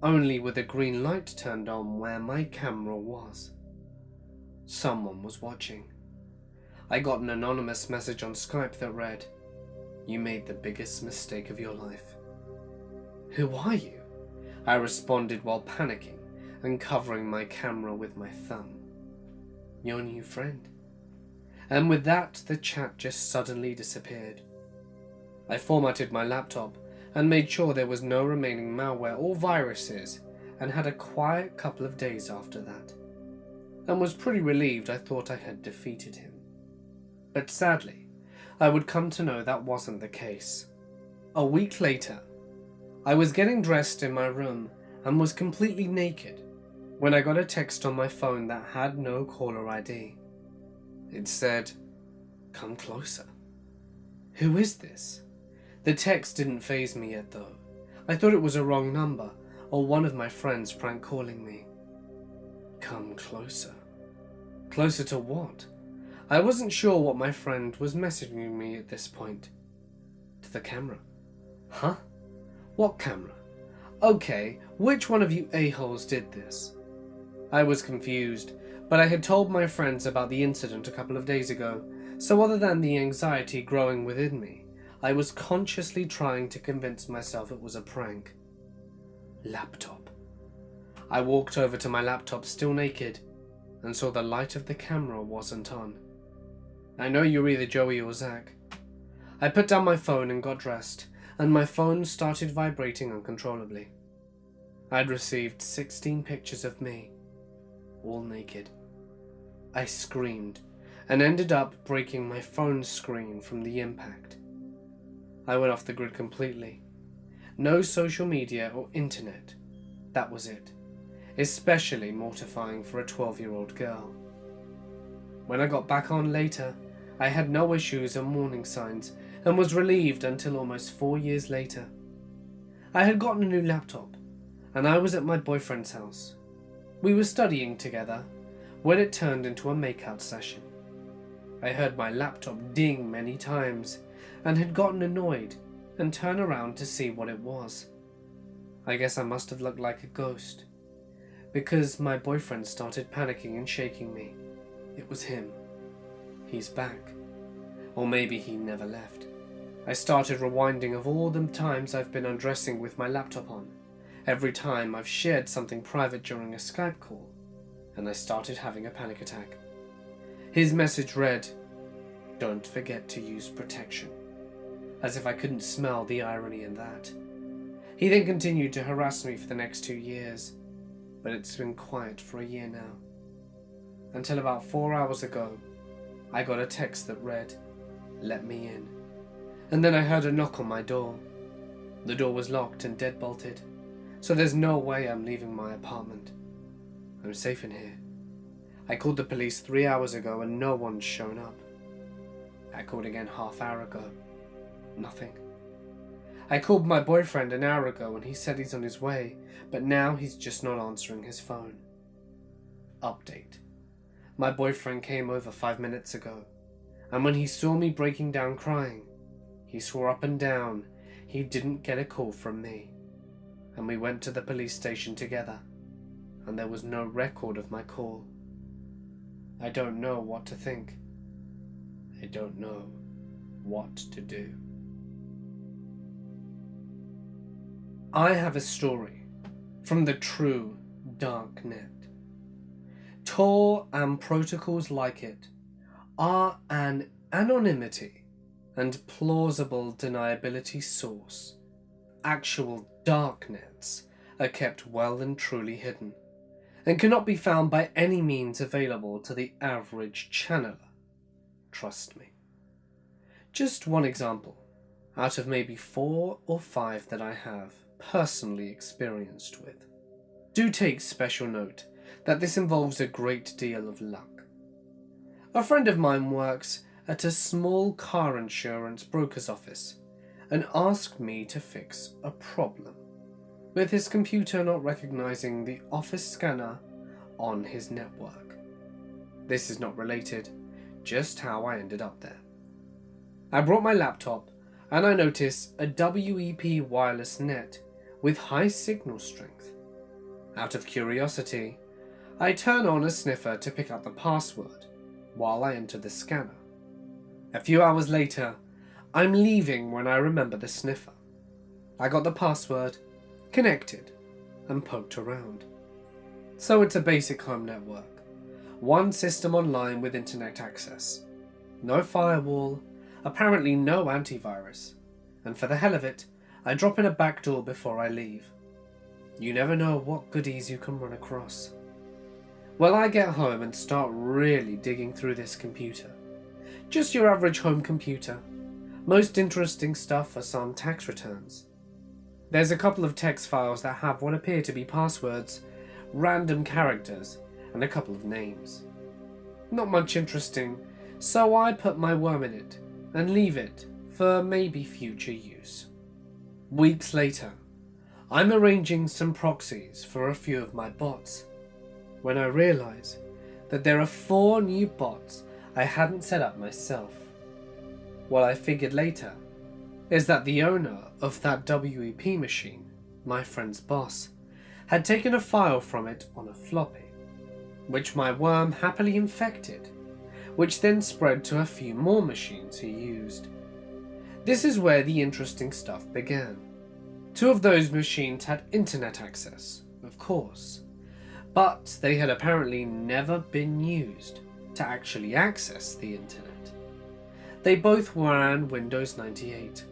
only with a green light turned on where my camera was. Someone was watching. I got an anonymous message on Skype that read, "You made the biggest mistake of your life." "Who are you?" I responded while panicking and covering my camera with my thumb. "Your new friend." and with that the chat just suddenly disappeared. I formatted my laptop and made sure there was no remaining malware or viruses, and had a quiet couple of days after that, and was pretty relieved I thought I had defeated him. But sadly, I would come to know that wasn't the case. A week later, I was getting dressed in my room and was completely naked when I got a text on my phone that had no caller ID. It said, "Come closer." Who is this? The text didn't faze me yet though. I thought it was a wrong number, or one of my friends prank calling me. Come closer. Closer to what? I wasn't sure what my friend was messaging me at this point. To the camera. Huh? What camera? Okay, which one of you a-holes did this? I was confused, but I had told my friends about the incident a couple of days ago, so other than the anxiety growing within me, I was consciously trying to convince myself it was a prank. Laptop. I walked over to my laptop still naked and saw the light of the camera wasn't on. I know you're either Joey or Zach. I put down my phone and got dressed, and my phone started vibrating uncontrollably. I'd received 16 pictures of me, all naked. I screamed and ended up breaking my phone screen from the impact. I went off the grid completely. No social media or internet. That was it. Especially mortifying for a 12-year-old girl. When I got back on later, I had no issues or warning signs and was relieved until almost 4 years later. I had gotten a new laptop and I was at my boyfriend's house. We were studying together when it turned into a makeout session. I heard my laptop ding many times and had gotten annoyed and turned around to see what it was. I guess I must have looked like a ghost, because my boyfriend started panicking and shaking me. It was him. He's back. Or maybe he never left. I started rewinding of all the times I've been undressing with my laptop on, every time I've shared something private during a Skype call, and I started having a panic attack. His message read, "Don't forget to use protection," as if I couldn't smell the irony in that. He then continued to harass me for the next 2 years, but it's been quiet for a year now. Until about 4 hours ago, I got a text that read, "Let me in." And then I heard a knock on my door. The door was locked and deadbolted, so there's no way I'm leaving my apartment. I'm safe in here. I called the police 3 hours ago and no one's shown up. I called again half-hour ago. Nothing. I called my boyfriend an hour ago and he said he's on his way, but now he's just not answering his phone. Update. My boyfriend came over 5 minutes ago, and when he saw me breaking down crying, he swore up and down he didn't get a call from me. And we went to the police station together, and there was no record of my call. I don't know what to think. I don't know what to do. I have a story from the true dark net. Tor and protocols like it are an anonymity and plausible deniability source. Actual dark nets are kept well and truly hidden, and cannot be found by any means available to the average channeler. Trust me. Just one example, out of maybe 4 or 5 that I have personally experienced with. Do take special note that this involves a great deal of luck. A friend of mine works at a small car insurance broker's office and asked me to fix a problem with his computer not recognizing the office scanner on his network. This is not related, just how I ended up there. I brought my laptop and I noticed a WEP wireless net with high signal strength. Out of curiosity, I turn on a sniffer to pick up the password while I enter the scanner. A few hours later, I'm leaving when I remember the sniffer. I got the password, connected, and poked around. So it's a basic home network, one system online with internet access. No firewall, apparently no antivirus, and for the hell of it, I drop in a back door before I leave. You never know what goodies you can run across. Well, I get home and start really digging through this computer. Just your average home computer. Most interesting stuff are some tax returns. There's a couple of text files that have what appear to be passwords, random characters, and a couple of names. Not much interesting, so I put my worm in it and leave it for maybe future use. Weeks later, I'm arranging some proxies for a few of my bots when I realize that there are 4 new bots I hadn't set up myself. What I figured later is that the owner of that WEP machine, my friend's boss, had taken a file from it on a floppy, which my worm happily infected, which then spread to a few more machines he used. This is where the interesting stuff began. 2 of those machines had internet access, of course, but they had apparently never been used to actually access the internet. They both ran Windows 98,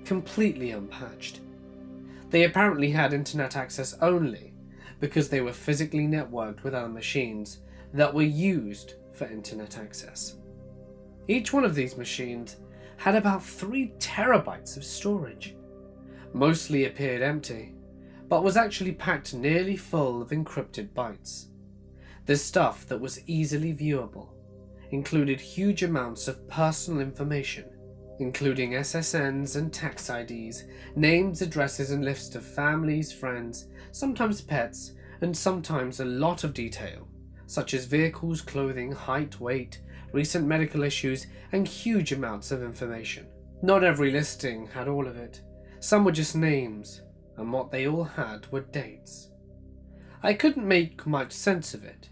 completely unpatched. They apparently had internet access only because they were physically networked with other machines that were used for internet access. Each one of these machines had about 3 terabytes of storage. Mostly appeared empty, but was actually packed nearly full of encrypted bytes. The stuff that was easily viewable included huge amounts of personal information, including SSNs and tax IDs, names, addresses, and lists of families, friends, sometimes pets, and sometimes a lot of detail, such as vehicles, clothing, height, weight, recent medical issues, and huge amounts of information. Not every listing had all of it. Some were just names, and what they all had were dates. I couldn't make much sense of it,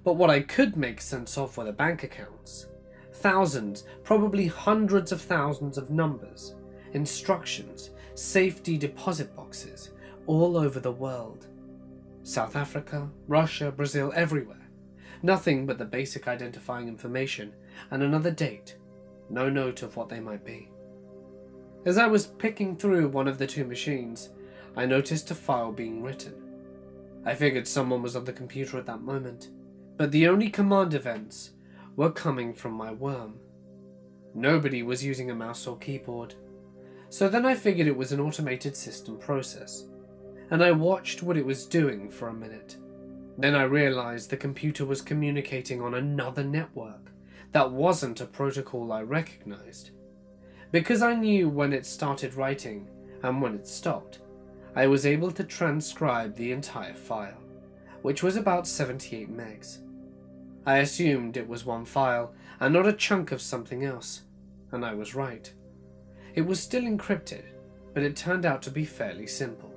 but what I could make sense of were the bank accounts. Thousands, probably hundreds of thousands of numbers, instructions, safety deposit boxes, all over the world. South Africa, Russia, Brazil, everywhere. Nothing but the basic identifying information and another date, no note of what they might be. As I was picking through one of the 2 machines, I noticed a file being written. I figured someone was on the computer at that moment, but the only command events were coming from my worm. Nobody was using a mouse or keyboard, so then I figured it was an automated system process, and I watched what it was doing for a minute. Then I realized the computer was communicating on another network that wasn't a protocol I recognized. Because I knew when it started writing and when it stopped, I was able to transcribe the entire file, which was about 78 megs. I assumed it was one file and not a chunk of something else, and I was right. It was still encrypted, but it turned out to be fairly simple.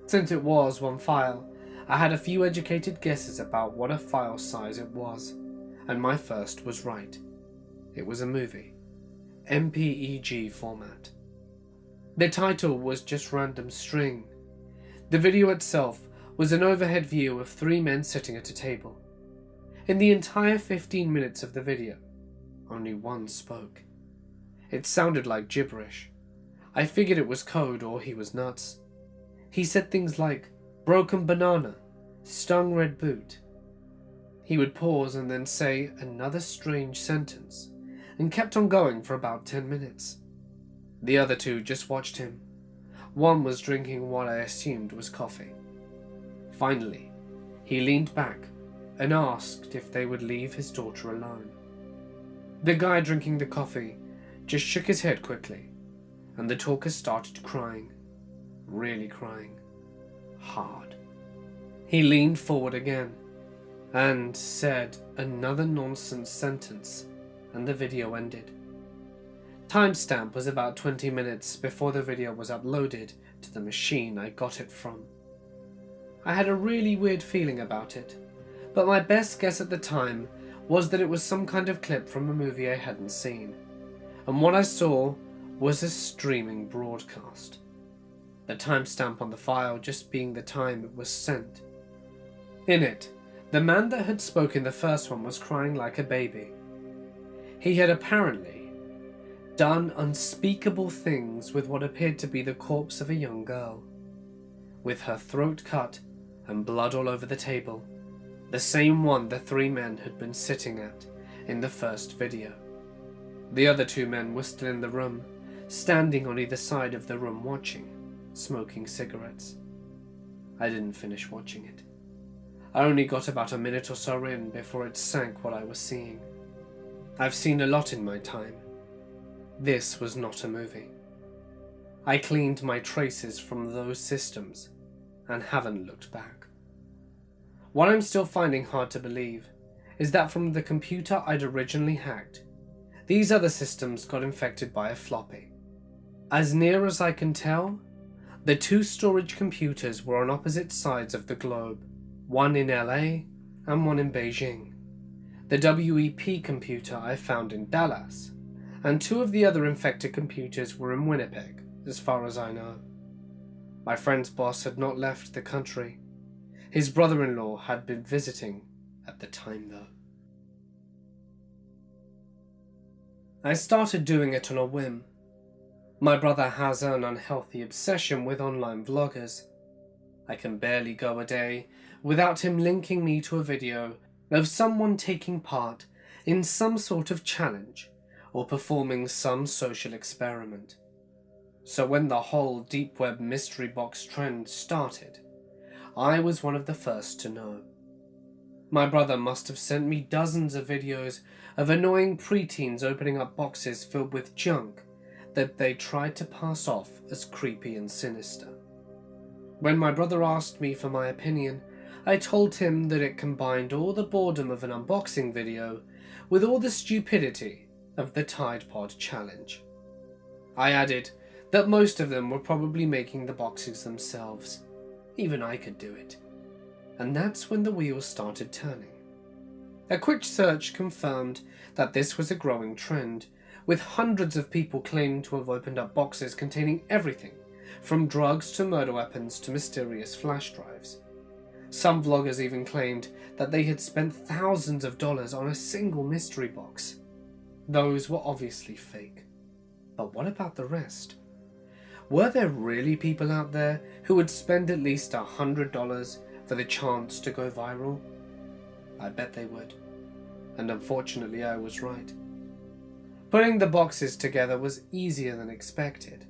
Since it was one file, I had a few educated guesses about what a file size it was, and my first was right. It was a movie, MPEG format. The title was just random string. The video itself was an overhead view of 3 men sitting at a table. In the entire 15 minutes of the video, only one spoke. It sounded like gibberish. I figured it was code or he was nuts. He said things like, broken banana, stung red boot. He would pause and then say another strange sentence, and kept on going for about 10 minutes. The other 2 just watched him. One was drinking what I assumed was coffee. Finally, he leaned back and asked if they would leave his daughter alone. The guy drinking the coffee just shook his head quickly, and the talker started crying, really crying, hard. He leaned forward again and said another nonsense sentence, and the video ended. Timestamp was about 20 minutes before the video was uploaded to the machine I got it from. I had a really weird feeling about it, but my best guess at the time was that it was some kind of clip from a movie I hadn't seen, and what I saw was a streaming broadcast. The timestamp on the file just being the time it was sent. In it, the man that had spoken the first one was crying like a baby. He had apparently done unspeakable things with what appeared to be the corpse of a young girl, with her throat cut and blood all over the table, the same one the three men had been sitting at in the first video. The other two men were still in the room, standing on either side of the room watching, smoking cigarettes. I didn't finish watching it. I only got about a minute or so in before it sank what I was seeing. I've seen a lot in my time. This was not a movie. I cleaned my traces from those systems and haven't looked back. What I'm still finding hard to believe is that from the computer I'd originally hacked, these other systems got infected by a floppy. As near as I can tell, the two storage computers were on opposite sides of the globe, one in LA and one in Beijing. The WEP computer I found in Dallas, and two of the other infected computers were in Winnipeg, as far as I know. My friend's boss had not left the country. His brother-in-law had been visiting at the time, though. I started doing it on a whim. My brother has an unhealthy obsession with online vloggers. I can barely go a day without him linking me to a video of someone taking part in some sort of challenge or performing some social experiment. So when the whole deep web mystery box trend started, I was one of the first to know. My brother must have sent me dozens of videos of annoying preteens opening up boxes filled with junk that they tried to pass off as creepy and sinister. When my brother asked me for my opinion, I told him that it combined all the boredom of an unboxing video with all the stupidity of the Tide Pod challenge. I added that most of them were probably making the boxes themselves. Even I could do it. And that's when the wheels started turning. A quick search confirmed that this was a growing trend, with hundreds of people claiming to have opened up boxes containing everything from drugs to murder weapons to mysterious flash drives. Some vloggers even claimed that they had spent thousands of dollars on a single mystery box. Those were obviously fake. But what about the rest? Were there really people out there who would spend at least $100 for the chance to go viral? I bet they would. And unfortunately I was right. Putting the boxes together was easier than expected.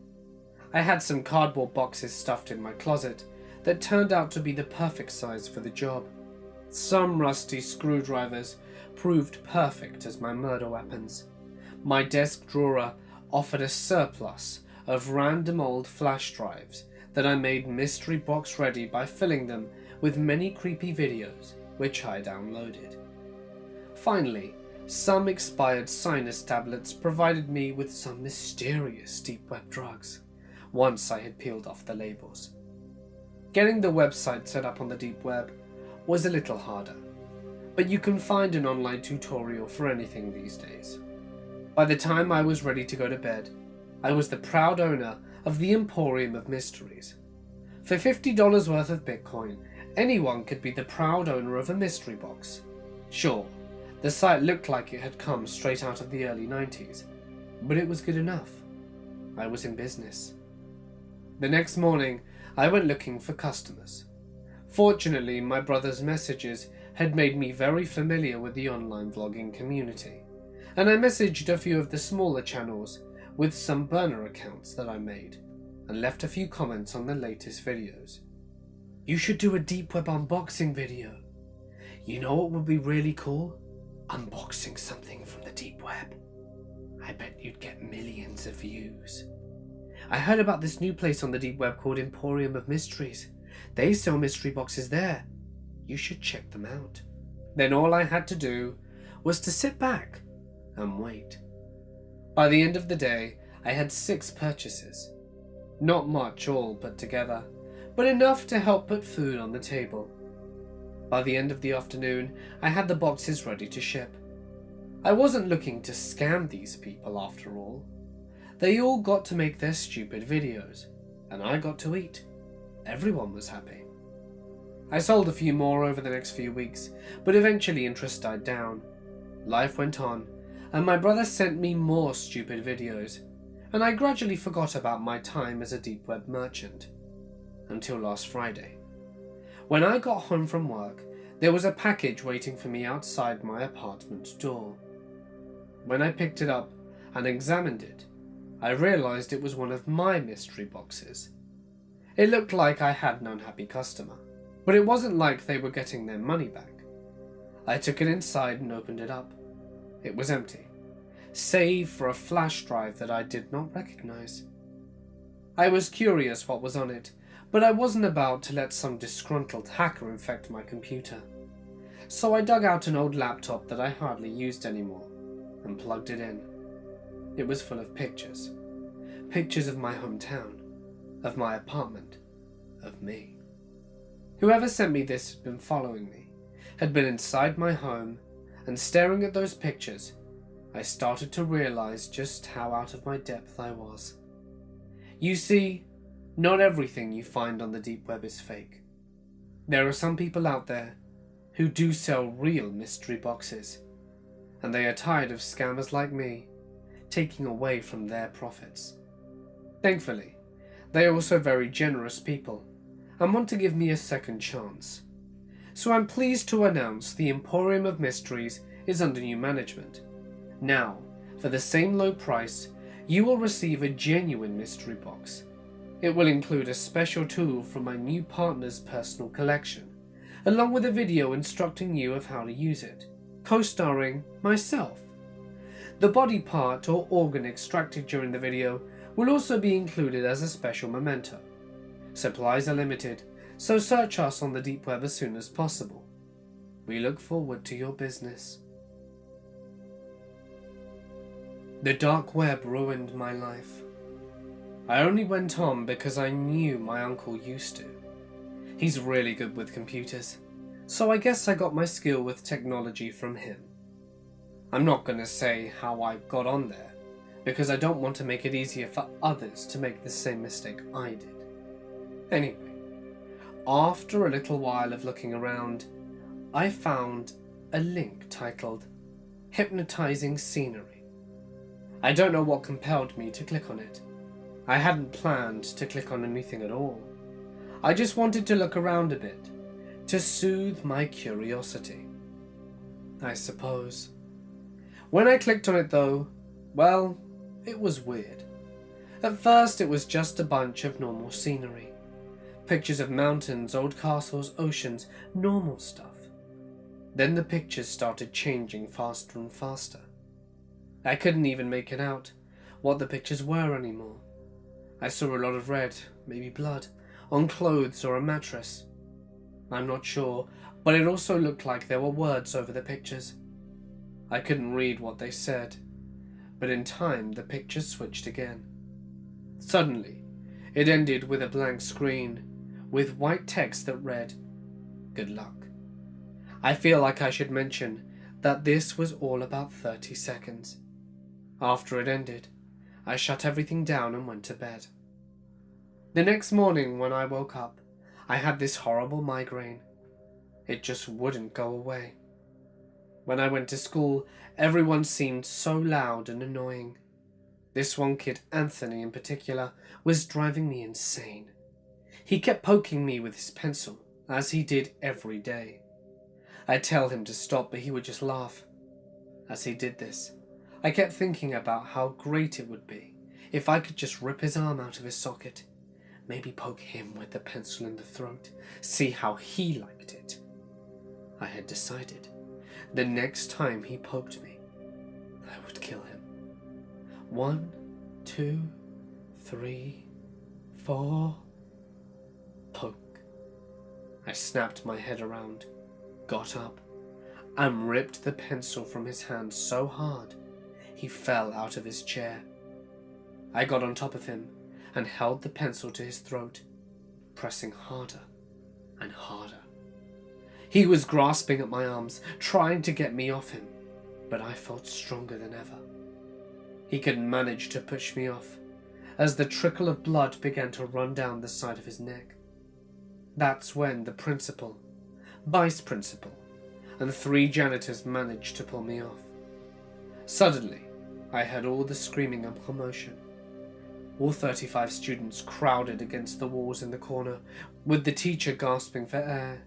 I had some cardboard boxes stuffed in my closet that turned out to be the perfect size for the job. Some rusty screwdrivers proved perfect as my murder weapons. My desk drawer offered a surplus of random old flash drives that I made mystery box ready by filling them with many creepy videos which I downloaded. Finally, some expired sinus tablets provided me with some mysterious deep web drugs once I had peeled off the labels. Getting the website set up on the deep web was a little harder, but you can find an online tutorial for anything these days. By the time I was ready to go to bed, I was the proud owner of the Emporium of Mysteries. For $50 worth of Bitcoin, anyone could be the proud owner of a mystery box. Sure, the site looked like it had come straight out of the early 90s, but it was good enough. I was in business. The next morning, I went looking for customers. Fortunately, my brother's messages had made me very familiar with the online vlogging community, and I messaged a few of the smaller channels with some burner accounts that I made, and left a few comments on the latest videos. You should do a deep web unboxing video. You know what would be really cool? Unboxing something from the deep web. I bet you'd get millions of views. I heard about this new place on the deep web called Emporium of Mysteries. They sell mystery boxes there. You should check them out. Then all I had to do was to sit back and wait. By the end of the day, I had 6 purchases. Not much all put together, but enough to help put food on the table. By the end of the afternoon, I had the boxes ready to ship. I wasn't looking to scam these people after all. They all got to make their stupid videos, and I got to eat. Everyone was happy. I sold a few more over the next few weeks, but eventually interest died down. Life went on, and my brother sent me more stupid videos, and I gradually forgot about my time as a deep web merchant. Until last Friday. When I got home from work, there was a package waiting for me outside my apartment door. When I picked it up and examined it, I realized it was one of my mystery boxes. It looked like I had an unhappy customer, but it wasn't like they were getting their money back. I took it inside and opened it up. It was empty, save for a flash drive that I did not recognize. I was curious what was on it, but I wasn't about to let some disgruntled hacker infect my computer. So I dug out an old laptop that I hardly used anymore and plugged it in. It was full of pictures. Pictures of my hometown, of my apartment, of me. Whoever sent me this had been following me, had been inside my home, and staring at those pictures, I started to realize just how out of my depth I was. You see, not everything you find on the deep web is fake. There are some people out there who do sell real mystery boxes, and they are tired of scammers like me taking away from their profits. Thankfully, they are also very generous people and want to give me a second chance. So I'm pleased to announce the Emporium of Mysteries is under new management. Now, for the same low price, you will receive a genuine mystery box. It will include a special tool from my new partner's personal collection, along with a video instructing you of how to use it, co-starring myself. The body part or organ extracted during the video will also be included as a special memento. Supplies are limited, so search us on the deep web as soon as possible. We look forward to your business. The dark web ruined my life. I only went on because I knew my uncle used to. He's really good with computers, so I guess I got my skill with technology from him. I'm not going to say how I got on there, because I don't want to make it easier for others to make the same mistake I did. Anyway, after a little while of looking around, I found a link titled Hypnotizing Scenery. I don't know what compelled me to click on it. I hadn't planned to click on anything at all. I just wanted to look around a bit, to soothe my curiosity, I suppose. When I clicked on it though, well, it was weird. At first it was just a bunch of normal scenery. Pictures of mountains, old castles, oceans, normal stuff. Then the pictures started changing faster and faster. I couldn't even make it out what the pictures were anymore. I saw a lot of red, maybe blood, on clothes or a mattress. I'm not sure, but it also looked like there were words over the pictures. I couldn't read what they said, but in time the pictures switched again. Suddenly, it ended with a blank screen, with white text that read, "Good luck." I feel like I should mention that this was all about 30 seconds. After it ended, I shut everything down and went to bed. The next morning when I woke up, I had this horrible migraine. It just wouldn't go away. When I went to school, everyone seemed so loud and annoying. This one kid, Anthony in particular, was driving me insane. He kept poking me with his pencil, as he did every day. I'd tell him to stop, but he would just laugh. As he did this, I kept thinking about how great it would be if I could just rip his arm out of his socket, maybe poke him with the pencil in the throat, see how he liked it. I had decided the next time he poked me, I would kill him. 1, 2, 3, 4... Poke. I snapped my head around, got up, and ripped the pencil from his hand so hard he fell out of his chair. I got on top of him and held the pencil to his throat, pressing harder and harder. He was grasping at my arms, trying to get me off him, but I felt stronger than ever. He could manage to push me off, as the trickle of blood began to run down the side of his neck. That's when the principal, vice principal, and 3 janitors managed to pull me off. Suddenly, I heard all the screaming and commotion. All 35 students crowded against the walls in the corner, with the teacher gasping for air,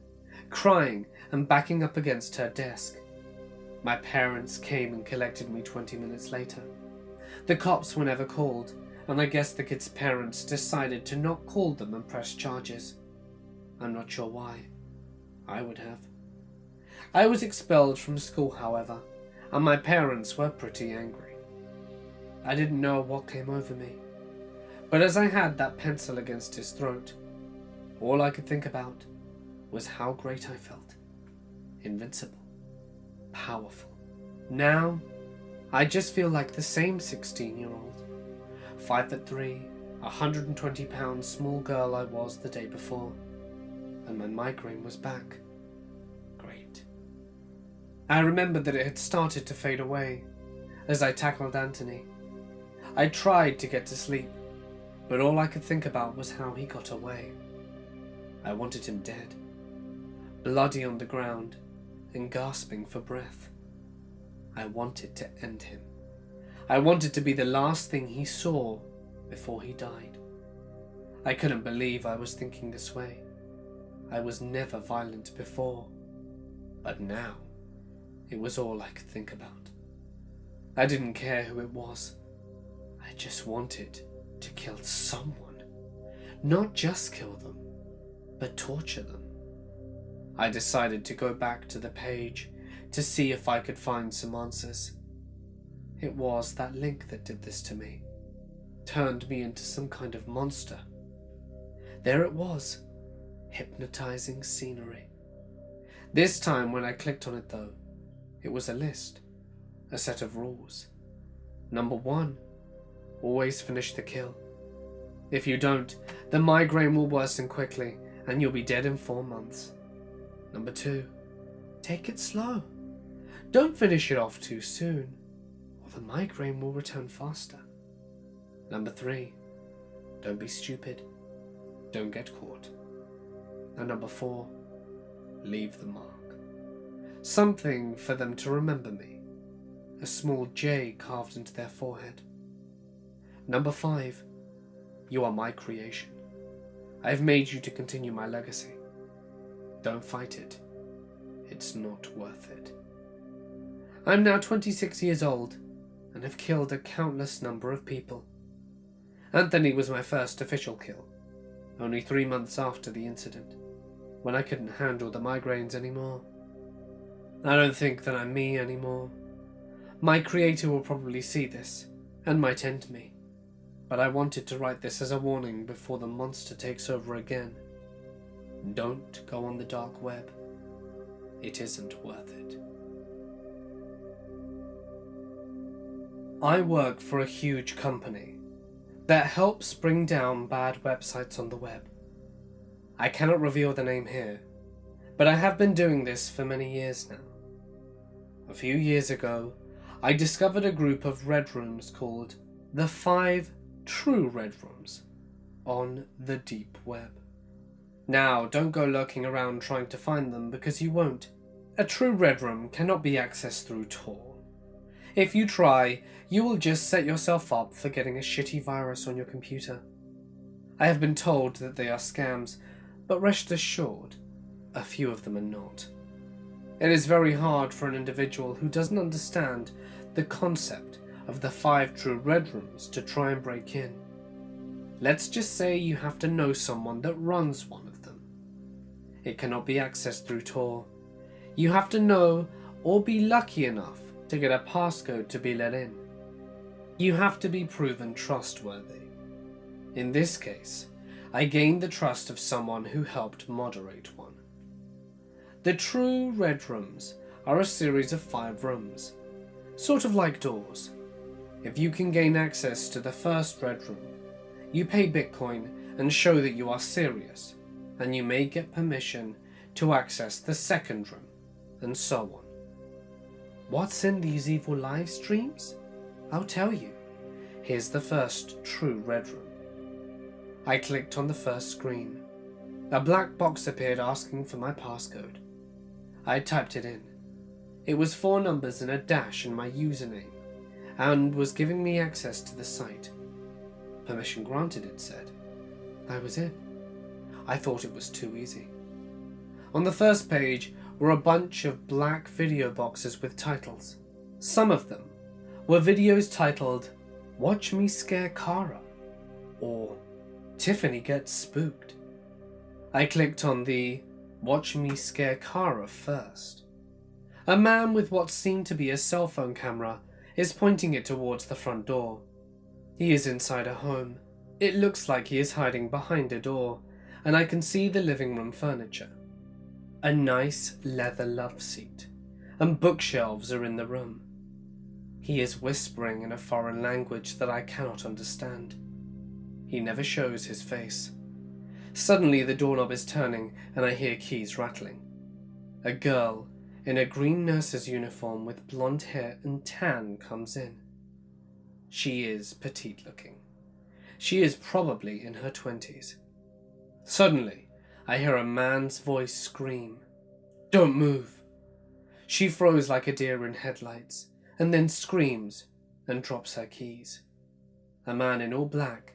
crying and backing up against her desk. My parents came and collected me 20 minutes later. The cops were never called, and I guess the kids' parents decided to not call them and press charges. I'm not sure why. I would have. I was expelled from school, however, and my parents were pretty angry. I didn't know what came over me, but as I had that pencil against his throat, all I could think about was how great I felt. Invincible. Powerful. Now, I just feel like the same 16-year-old, 5'3", 120 pounds small girl I was the day before, and my migraine was back. Great. I remembered that it had started to fade away as I tackled Anthony. I tried to get to sleep, but all I could think about was how he got away. I wanted him dead, bloody on the ground and gasping for breath. I wanted to end him. I wanted to be the last thing he saw before he died. I couldn't believe I was thinking this way. I was never violent before, but now it was all I could think about. I didn't care who it was. I just wanted to kill someone. Not just kill them, but torture them. I decided to go back to the page to see if I could find some answers. It was that link that did this to me, turned me into some kind of monster. There it was, hypnotizing scenery. This time when I clicked on it though, it was a list, a set of rules. Number 1, always finish the kill. If you don't, the migraine will worsen quickly and you'll be dead in 4 months. Number 2, take it slow. Don't finish it off too soon, or the migraine will return faster. Number 3, don't be stupid. Don't get caught. And number 4, leave the mark. Something for them to remember me. A small J carved into their forehead. Number 5, you are my creation. I have made you to continue my legacy. Don't fight it. It's not worth it. I'm now 26 years old and have killed a countless number of people. Anthony was my first official kill, only 3 months after the incident, when I couldn't handle the migraines anymore. I don't think that I'm me anymore. My creator will probably see this and might end me, but I wanted to write this as a warning before the monster takes over again. Don't go on the dark web. It isn't worth it. I work for a huge company that helps bring down bad websites on the web. I cannot reveal the name here, but I have been doing this for many years now. A few years ago, I discovered a group of red rooms called the 5 True Red Rooms on the deep web. Now, don't go lurking around trying to find them because you won't. A true red room cannot be accessed through Tor. If you try, you will just set yourself up for getting a shitty virus on your computer. I have been told that they are scams, but rest assured, a few of them are not. It is very hard for an individual who doesn't understand the concept of the 5 true red rooms to try and break in. Let's just say you have to know someone that runs one of them. It cannot be accessed through Tor. You have to know or be lucky enough to get a passcode to be let in. You have to be proven trustworthy. In this case, I gained the trust of someone who helped moderate one. The True Red Rooms are a series of 5 rooms, sort of like doors. If you can gain access to the first red room, you pay Bitcoin and show that you are serious, and you may get permission to access the second room, and so on. What's in these evil live streams? I'll tell you. Here's the first true red room. I clicked on the first screen. A black box appeared asking for my passcode. I typed it in. It was 4 numbers and a dash in my username. and was giving me access to the site. Permission granted, it said. I was in. I thought it was too easy. On the first page were a bunch of black video boxes with titles. Some of them were videos titled Watch Me Scare Kara or Tiffany Gets Spooked. I clicked on the Watch Me Scare Kara first. A man with what seemed to be a cell phone camera is pointing it towards the front door. He is inside a home. It looks like he is hiding behind a door, and I can see the living room furniture. A nice leather love seat, and bookshelves are in the room. He is whispering in a foreign language that I cannot understand. He never shows his face. Suddenly the doorknob is turning and I hear keys rattling. A girl in a green nurse's uniform with blonde hair and tan comes in. She is petite looking. She is probably in her 20s. Suddenly, I hear a man's voice scream, "Don't move!" She froze like a deer in headlights, and then screams and drops her keys. A man in all black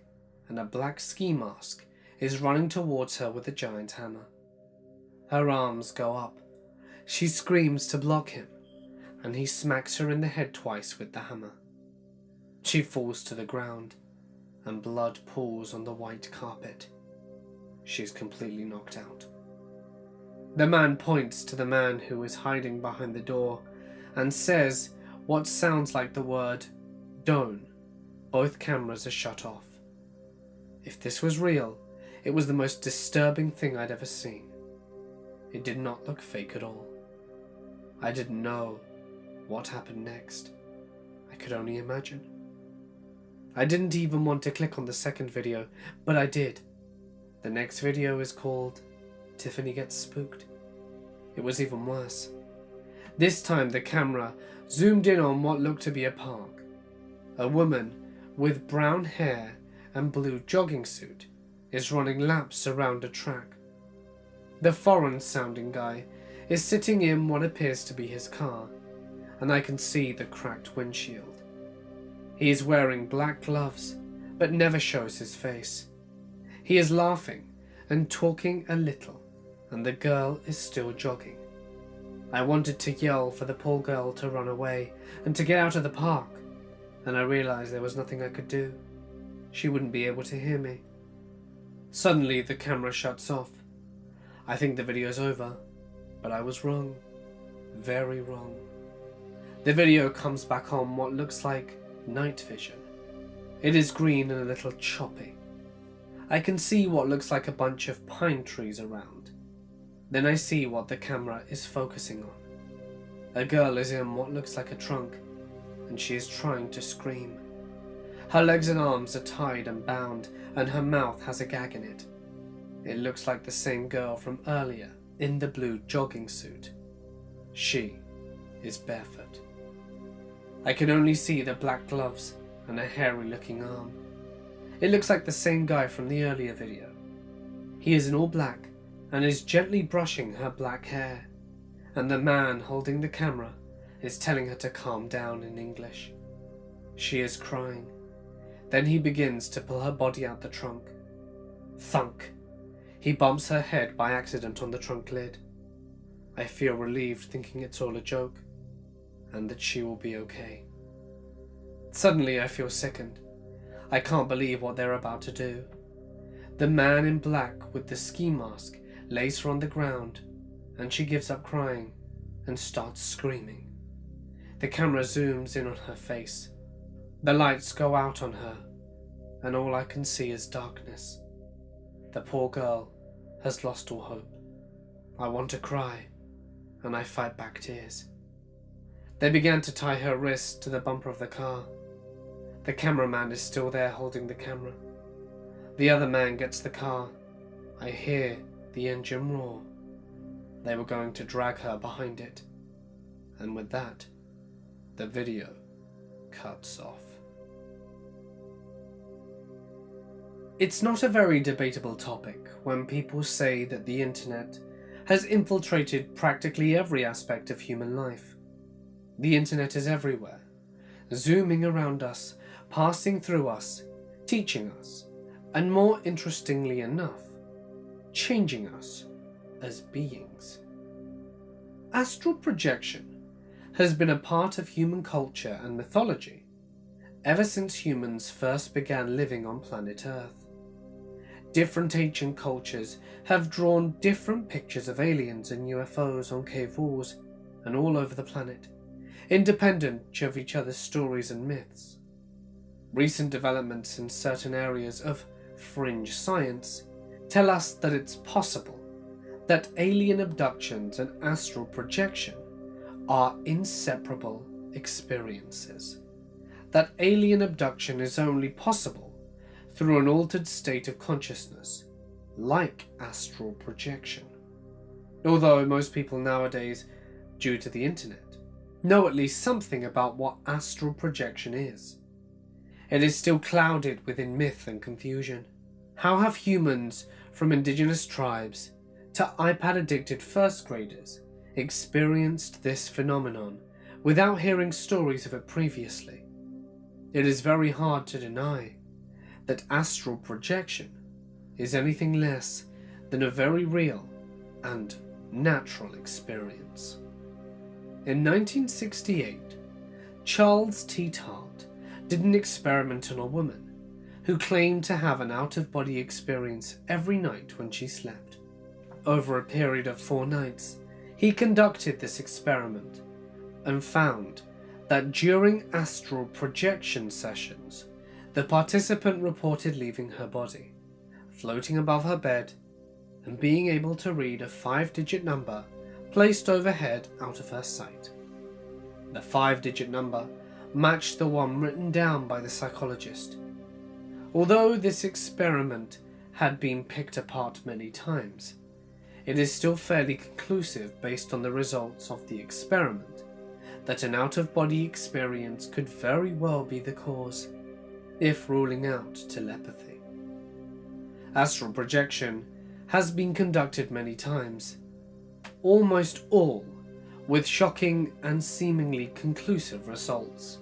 and a black ski mask is running towards her with a giant hammer. Her arms go up. She screams to block him, and he smacks her in the head twice with the hammer. She falls to the ground, and blood pools on the white carpet. She is completely knocked out. The man points to the man who is hiding behind the door and says what sounds like the word "Don't." Both cameras are shut off. If this was real, it was the most disturbing thing I'd ever seen. It did not look fake at all. I didn't know what happened next. I could only imagine. I didn't even want to click on the second video, but I did. The next video is called Tiffany Gets Spooked. It was even worse. This time the camera zoomed in on what looked to be a park. A woman with brown hair and blue jogging suit is running laps around a track. The foreign-sounding guy is sitting in what appears to be his car, and I can see the cracked windshield. He is wearing black gloves, but never shows his face. He is laughing and talking a little, and the girl is still jogging. I wanted to yell for the poor girl to run away and to get out of the park, and I realized there was nothing I could do. She wouldn't be able to hear me. Suddenly the camera shuts off. I think the video's over, but I was wrong. Very wrong. The video comes back on what looks like night vision. It is green and a little choppy. I can see what looks like a bunch of pine trees around. Then I see what the camera is focusing on. A girl is in what looks like a trunk, and she is trying to scream. Her legs and arms are tied and bound, and her mouth has a gag in it. It looks like the same girl from earlier in the blue jogging suit. She is barefoot. I can only see the black gloves and a hairy-looking arm. It looks like the same guy from the earlier video. He is in all black and is gently brushing her black hair, and the man holding the camera is telling her to calm down in English. She is crying. Then he begins to pull her body out the trunk. Thunk! He bumps her head by accident on the trunk lid. I feel relieved, thinking it's all a joke, and that she will be okay. Suddenly I feel sickened. I can't believe what they're about to do. The man in black with the ski mask lays her on the ground, and she gives up crying and starts screaming. The camera zooms in on her face. The lights go out on her, and all I can see is darkness. The poor girl has lost all hope. I want to cry, and I fight back tears. They began to tie her wrists to the bumper of the car. The cameraman is still there holding the camera. The other man gets the car. I hear the engine roar. They were going to drag her behind it. And with that, the video cuts off. It's not a very debatable topic when people say that the internet has infiltrated practically every aspect of human life. The internet is everywhere, zooming around us, passing through us, teaching us, and more interestingly enough, changing us as beings. Astral projection has been a part of human culture and mythology ever since humans first began living on planet Earth. Different ancient cultures have drawn different pictures of aliens and UFOs on cave walls and all over the planet, independent of each other's stories and myths. Recent developments in certain areas of fringe science tell us that it's possible that alien abductions and astral projection are inseparable experiences. That alien abduction is only possible through an altered state of consciousness, like astral projection. Although most people nowadays, due to the internet, know at least something about what astral projection is, it is still clouded within myth and confusion. How have humans from indigenous tribes to iPad-addicted first graders experienced this phenomenon without hearing stories of it previously? It is very hard to deny that astral projection is anything less than a very real and natural experience. In 1968, Charles T. Tart did an experiment on a woman who claimed to have an out-of-body experience every night when she slept. Over a period of 4 nights, he conducted this experiment and found that during astral projection sessions, the participant reported leaving her body, floating above her bed, and being able to read a 5-digit number placed overhead out of her sight. The 5-digit number matched the one written down by the psychologist. Although this experiment had been picked apart many times, it is still fairly conclusive based on the results of the experiment that an out-of-body experience could very well be the cause, if ruling out telepathy. Astral projection has been conducted many times, almost all with shocking and seemingly conclusive results.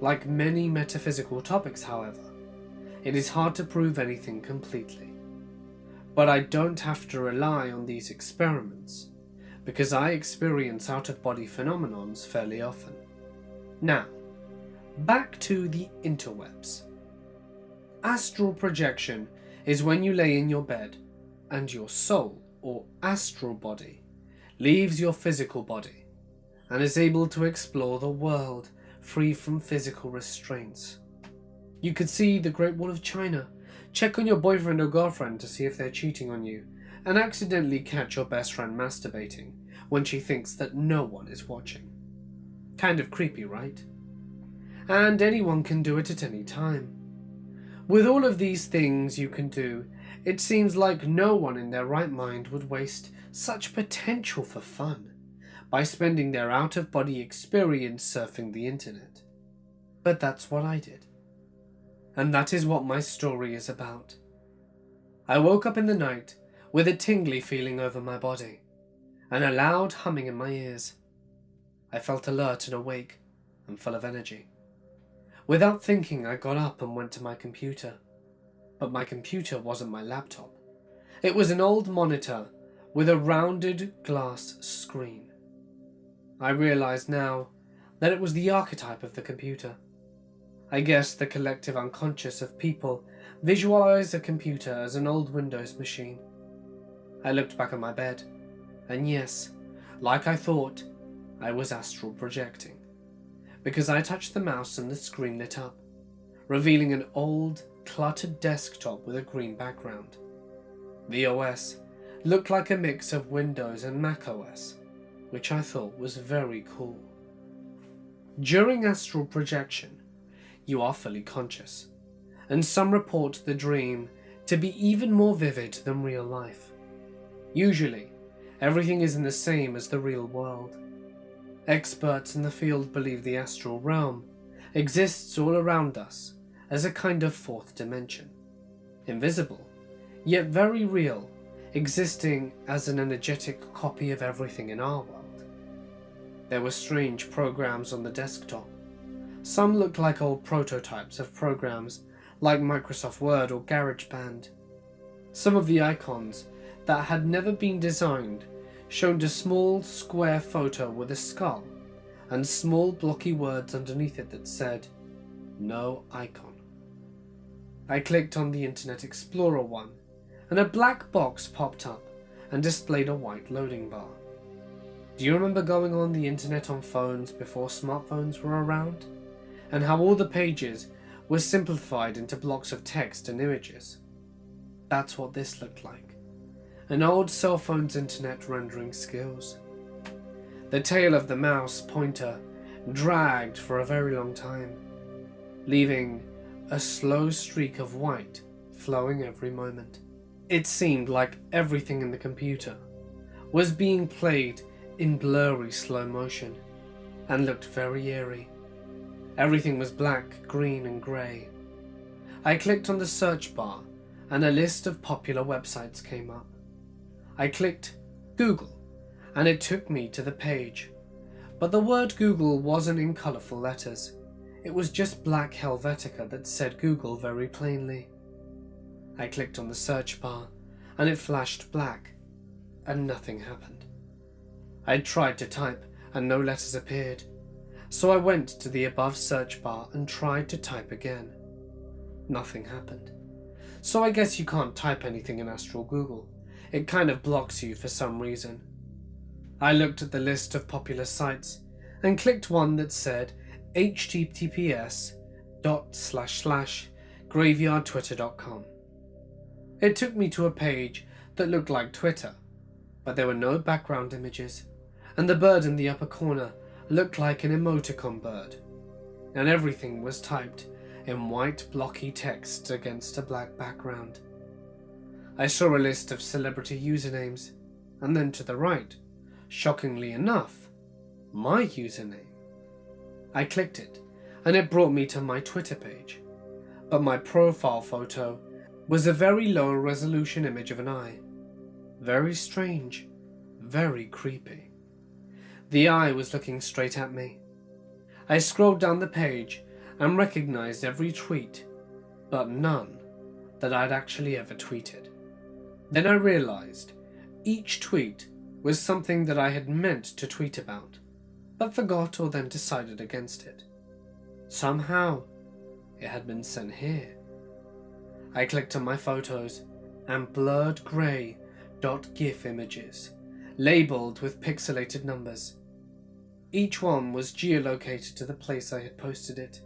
Like many metaphysical topics, however, it is hard to prove anything completely. But I don't have to rely on these experiments, because I experience out-of-body phenomenons fairly often. Now, back to the interwebs. Astral projection is when you lay in your bed and your soul, or astral body, leaves your physical body and is able to explore the world free from physical restraints. You could see the Great Wall of China, check on your boyfriend or girlfriend to see if they're cheating on you, and accidentally catch your best friend masturbating when she thinks that no one is watching. Kind of creepy, right? And anyone can do it at any time. With all of these things you can do, it seems like no one in their right mind would waste such potential for fun by spending their out-of-body experience surfing the internet. But that's what I did. And that is what my story is about. I woke up in the night with a tingly feeling over my body, and a loud humming in my ears. I felt alert and awake, and full of energy. Without thinking, I got up and went to my computer. But my computer wasn't my laptop. It was an old monitor with a rounded glass screen. I realized now that it was the archetype of the computer. I guess the collective unconscious of people visualize a computer as an old Windows machine. I looked back at my bed, and yes, like I thought, I was astral projecting, because I touched the mouse and the screen lit up, revealing an old, cluttered desktop with a green background. The OS looked like a mix of Windows and Mac OS, which I thought was very cool. During astral projection, you are fully conscious, and some report the dream to be even more vivid than real life. Usually, everything isn't the same as the real world. Experts in the field believe the astral realm exists all around us as a kind of fourth dimension, invisible, yet very real, existing as an energetic copy of everything in our world. There were strange programs on the desktop, Some looked like old prototypes of programs like Microsoft Word or GarageBand. Some of the icons that had never been designed showed a small square photo with a skull and small blocky words underneath it that said, "No icon." I clicked on the Internet Explorer one, and a black box popped up and displayed a white loading bar. Do you remember going on the internet on phones before smartphones were around? And how all the pages were simplified into blocks of text and images? That's what this looked like. An old cell phone's internet rendering skills. The tail of the mouse pointer dragged for a very long time, leaving a slow streak of white flowing every moment. It seemed like everything in the computer was being played in blurry slow motion and looked very eerie. Everything was black, green and grey. I clicked on the search bar and a list of popular websites came up. I clicked Google and it took me to the page, but the word Google wasn't in colourful letters. It was just black Helvetica that said Google very plainly. I clicked on the search bar and it flashed black and nothing happened. I tried to type and no letters appeared, so I went to the above search bar and tried to type again. Nothing happened. So I guess you can't type anything in Astral Google. It kind of blocks you for some reason. I looked at the list of popular sites and clicked one that said https://graveyardtwitter.com. It took me to a page that looked like Twitter, but there were no background images, and the bird in the upper corner looked like an emoticon bird, and everything was typed in white blocky text against a black background. I saw a list of celebrity usernames, and then to the right, shockingly enough, my username. I clicked it, and it brought me to my Twitter page, but my profile photo was a very low resolution image of an eye. Very strange, very creepy. The eye was looking straight at me. I scrolled down the page and recognized every tweet, but none that I'd actually ever tweeted. Then I realized each tweet was something that I had meant to tweet about, but forgot or then decided against it. Somehow, it had been sent here. I clicked on my photos and blurred grey .gif images, labelled with pixelated numbers. Each one was geolocated to the place I had posted it,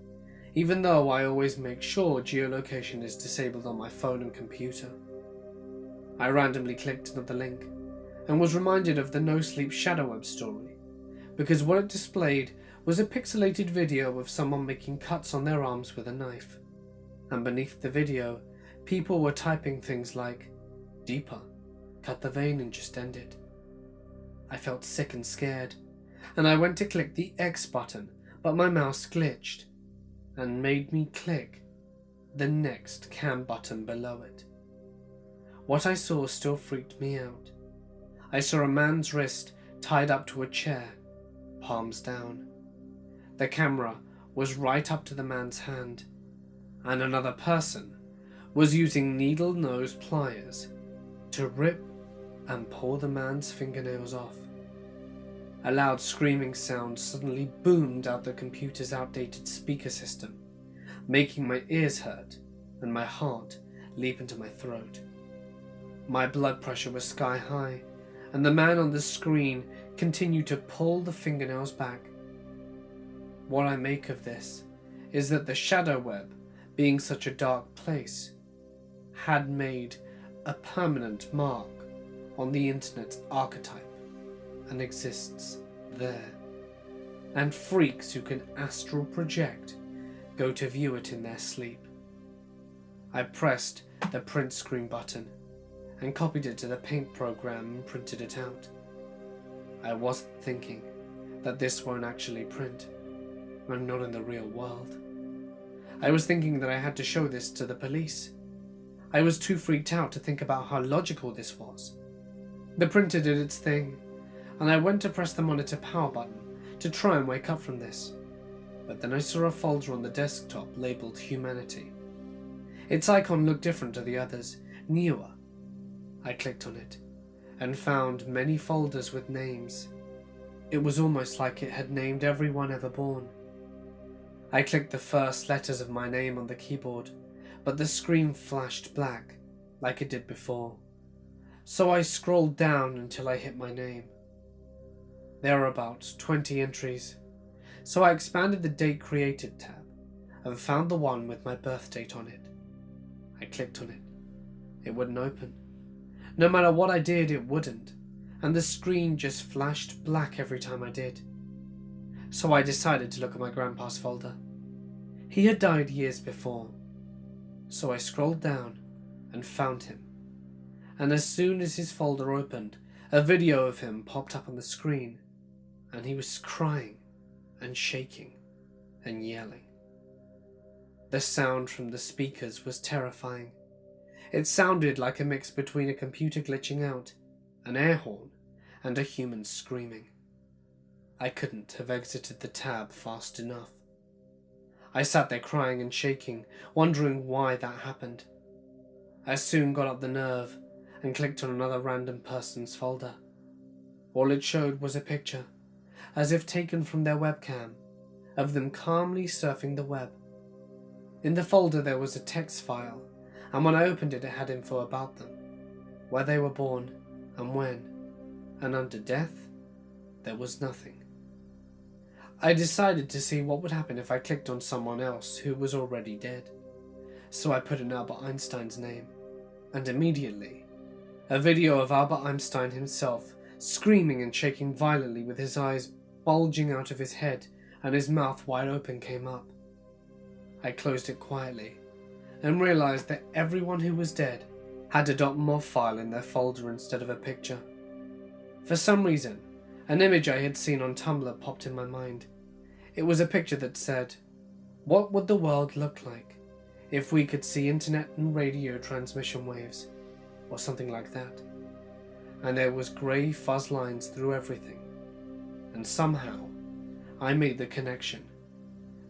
even though I always make sure geolocation is disabled on my phone and computer. I randomly clicked another link and was reminded of the No Sleep Shadow Web story, because what it displayed was a pixelated video of someone making cuts on their arms with a knife, and beneath the video, people were typing things like, "Deeper, cut the vein and just end it." I felt sick and scared, and I went to click the X button, but my mouse glitched and made me click the next cam button below it. What I saw still freaked me out. I saw a man's wrist tied up to a chair, palms down. The camera was right up to the man's hand, and another person was using needle-nose pliers to rip and pull the man's fingernails off. A loud screaming sound suddenly boomed out the computer's outdated speaker system, making my ears hurt and my heart leap into my throat. My blood pressure was sky high, and the man on the screen continued to pull the fingernails back. What I make of this is that the shadow web, being such a dark place, had made a permanent mark on the internet's archetype and exists there, and freaks who can astral project go to view it in their sleep. I pressed the print screen button and copied it to the Paint program and printed it out. I wasn't thinking that this won't actually print. I'm not in the real world. I was thinking that I had to show this to the police. I was too freaked out to think about how logical this was. The printer did its thing, and I went to press the monitor power button to try and wake up from this. but then I saw a folder on the desktop labelled Humanity. Its icon looked different to the others, newer. I clicked on it and found many folders with names. It was almost like it had named everyone ever born. I clicked the first letters of my name on the keyboard, but the screen flashed black like it did before. So I scrolled down until I hit my name. There are about 20 entries, so I expanded the Date Created tab and found the one with my birth date on it. I clicked on it. It wouldn't open. No matter what I did, it wouldn't, and the screen just flashed black every time I did. So I decided to look at my grandpa's folder. He had died years before, so I scrolled down and found him. And as soon as his folder opened, a video of him popped up on the screen, and he was crying and shaking and yelling. The sound from the speakers was terrifying. It sounded like a mix between a computer glitching out, an air horn, and a human screaming. I couldn't have exited the tab fast enough. I sat there crying and shaking, wondering why that happened. I soon got up the nerve and clicked on another random person's folder. All it showed was a picture, as if taken from their webcam, of them calmly surfing the web. In the folder there was a text file, and when I opened it, it had info about them, where they were born and when, and under death, there was nothing. I decided to see what would happen if I clicked on someone else who was already dead, so I put in Albert Einstein's name, and immediately, a video of Albert Einstein himself screaming and shaking violently with his eyes bulging out of his head and his mouth wide open came up. I closed it quietly and realized that everyone who was dead had a .mov file in their folder instead of a picture. For some reason, an image I had seen on Tumblr popped in my mind. It was a picture that said, "What would the world look like if we could see internet and radio transmission waves?" or something like that. And there was grey fuzz lines through everything. And somehow, I made the connection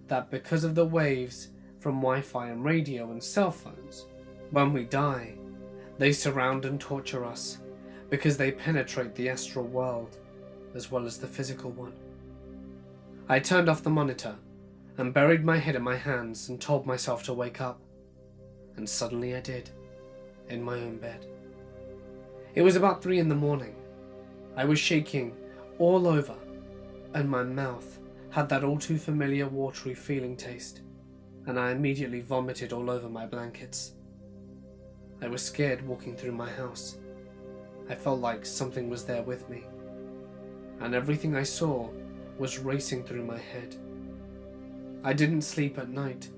that because of the waves from Wi-Fi and radio and cell phones, when we die, they surround and torture us because they penetrate the astral world as well as the physical one. I turned off the monitor and buried my head in my hands and told myself to wake up. And suddenly I did, in my own bed. It was about 3 in the morning. I was shaking all over, and my mouth had that all too familiar watery feeling taste, and I immediately vomited all over my blankets. I was scared walking through my house. I felt like something was there with me, and everything I saw was racing through my head. I didn't sleep at night,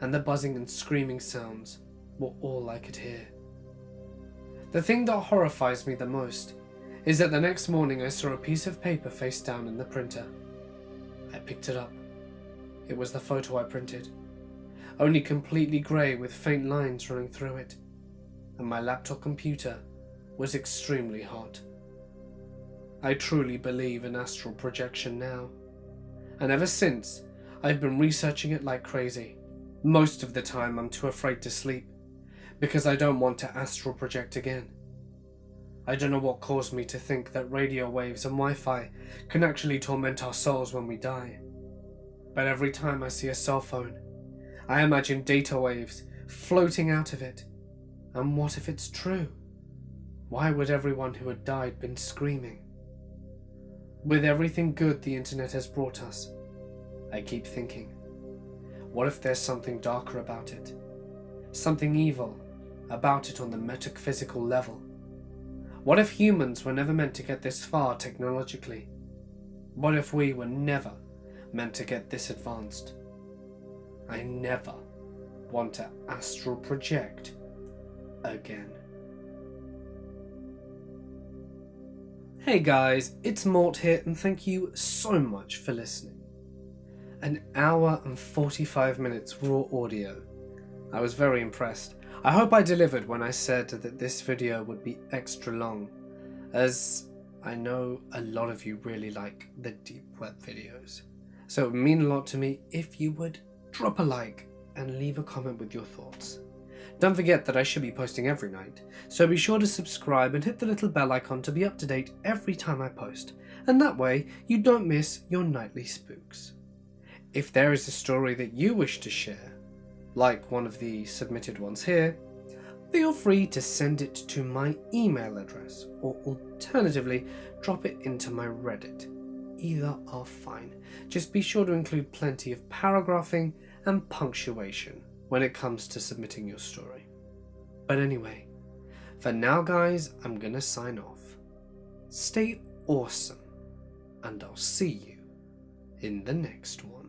and the buzzing and screaming sounds were all I could hear. The thing that horrifies me the most is that the next morning I saw a piece of paper face down in the printer. I picked it up. It was the photo I printed, only completely grey with faint lines running through it, and my laptop computer was extremely hot. I truly believe in astral projection now, and ever since I've been researching it like crazy. Most of the time I'm too afraid to sleep, because I don't want to astral project again. I don't know what caused me to think that radio waves and Wi-Fi can actually torment our souls when we die. But every time I see a cell phone, I imagine data waves floating out of it. And what if it's true? Why would everyone who had died been screaming? With everything good the internet has brought us, I keep thinking, what if there's something darker about it? Something evil about it on the metaphysical level? What if humans were never meant to get this far technologically? What if we were never meant to get this advanced? I never want to astral project again. Hey guys, it's Mort here, and thank you so much for listening. An hour and 45 minutes raw audio. I was very impressed. I hope I delivered when I said that this video would be extra long, as I know a lot of you really like the deep web videos. So it would mean a lot to me if you would drop a like and leave a comment with your thoughts. Don't forget that I should be posting every night, so be sure to subscribe and hit the little bell icon to be up to date every time I post, and that way you don't miss your nightly spooks. If there is a story that you wish to share, like one of the submitted ones here, feel free to send it to my email address, or alternatively drop it into my Reddit. Either are fine. Just be sure to include plenty of paragraphing and punctuation when it comes to submitting your story. But anyway, for now guys, I'm gonna sign off. Stay awesome, and I'll see you in the next one.